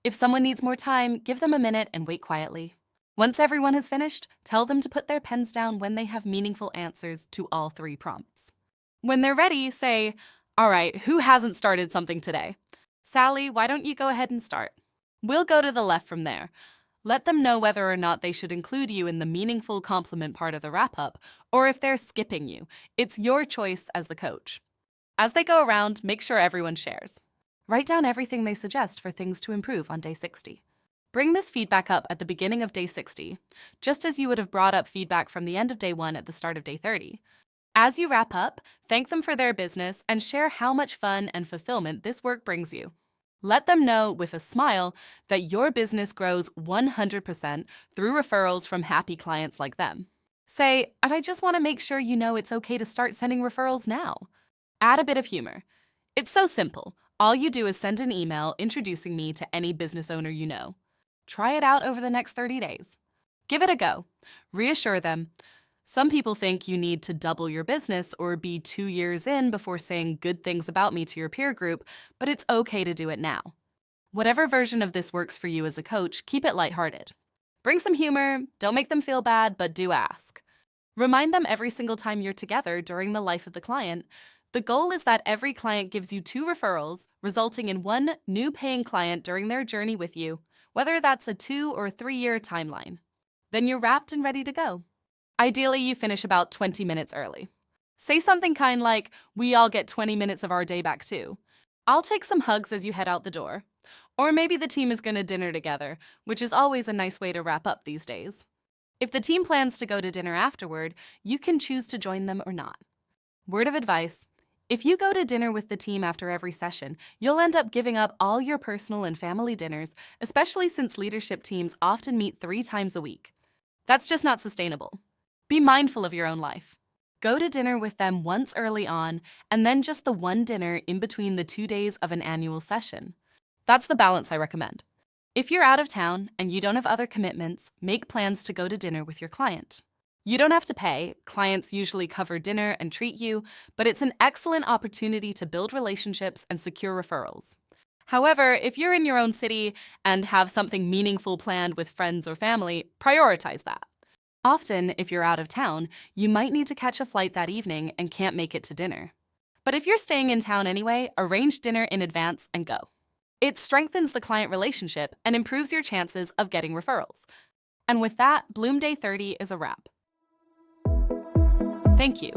If someone needs more time, give them a minute and wait quietly. Once everyone has finished, tell them to put their pens down when they have meaningful answers to all 3 prompts. When they're ready, say, all right, who hasn't started something today? Sally, why don't you go ahead and start? We'll go to the left from there. Let them know whether or not they should include you in the meaningful compliment part of the wrap-up, or if they're skipping you. It's your choice as the coach. As they go around, make sure everyone shares. Write down everything they suggest for things to improve on day 60. Bring this feedback up at the beginning of day 60, just as you would have brought up feedback from the end of day 1 at the start of day 30. As you wrap up, thank them for their business and share how much fun and fulfillment this work brings you. Let them know with a smile that your business grows 100% through referrals from happy clients like them. Say, and I just want to make sure you know it's okay to start sending referrals now. Add a bit of humor. It's so simple. All you do is send an email introducing me to any business owner you know. Try it out over the next 30 days. Give it a go. Reassure them. Some people think you need to double your business or be 2 years in before saying good things about me to your peer group, but it's okay to do it now. Whatever version of this works for you as a coach, keep it lighthearted. Bring some humor, don't make them feel bad, but do ask. Remind them every single time you're together during the life of the client. The goal is that every client gives you 2 referrals, resulting in 1 new paying client during their journey with you, whether that's a 2 or 3-year timeline. Then you're wrapped and ready to go. Ideally, you finish about 20 minutes early. Say something kind like, we all get 20 minutes of our day back too. I'll take some hugs as you head out the door. Or maybe the team is going to dinner together, which is always a nice way to wrap up these days. If the team plans to go to dinner afterward, you can choose to join them or not. Word of advice, if you go to dinner with the team after every session, you'll end up giving up all your personal and family dinners, especially since leadership teams often meet 3 times a week. That's just not sustainable. Be mindful of your own life. Go to dinner with them once early on, and then just the 1 dinner in between the 2 days of an annual session. That's the balance I recommend. If you're out of town and you don't have other commitments, make plans to go to dinner with your client. You don't have to pay. Clients usually cover dinner and treat you, but it's an excellent opportunity to build relationships and secure referrals. However, if you're in your own city and have something meaningful planned with friends or family, prioritize that. Often, if you're out of town, you might need to catch a flight that evening and can't make it to dinner. But if you're staying in town anyway, arrange dinner in advance and go. It strengthens the client relationship and improves your chances of getting referrals. And with that, Bloom Day 30 is a wrap. Thank you.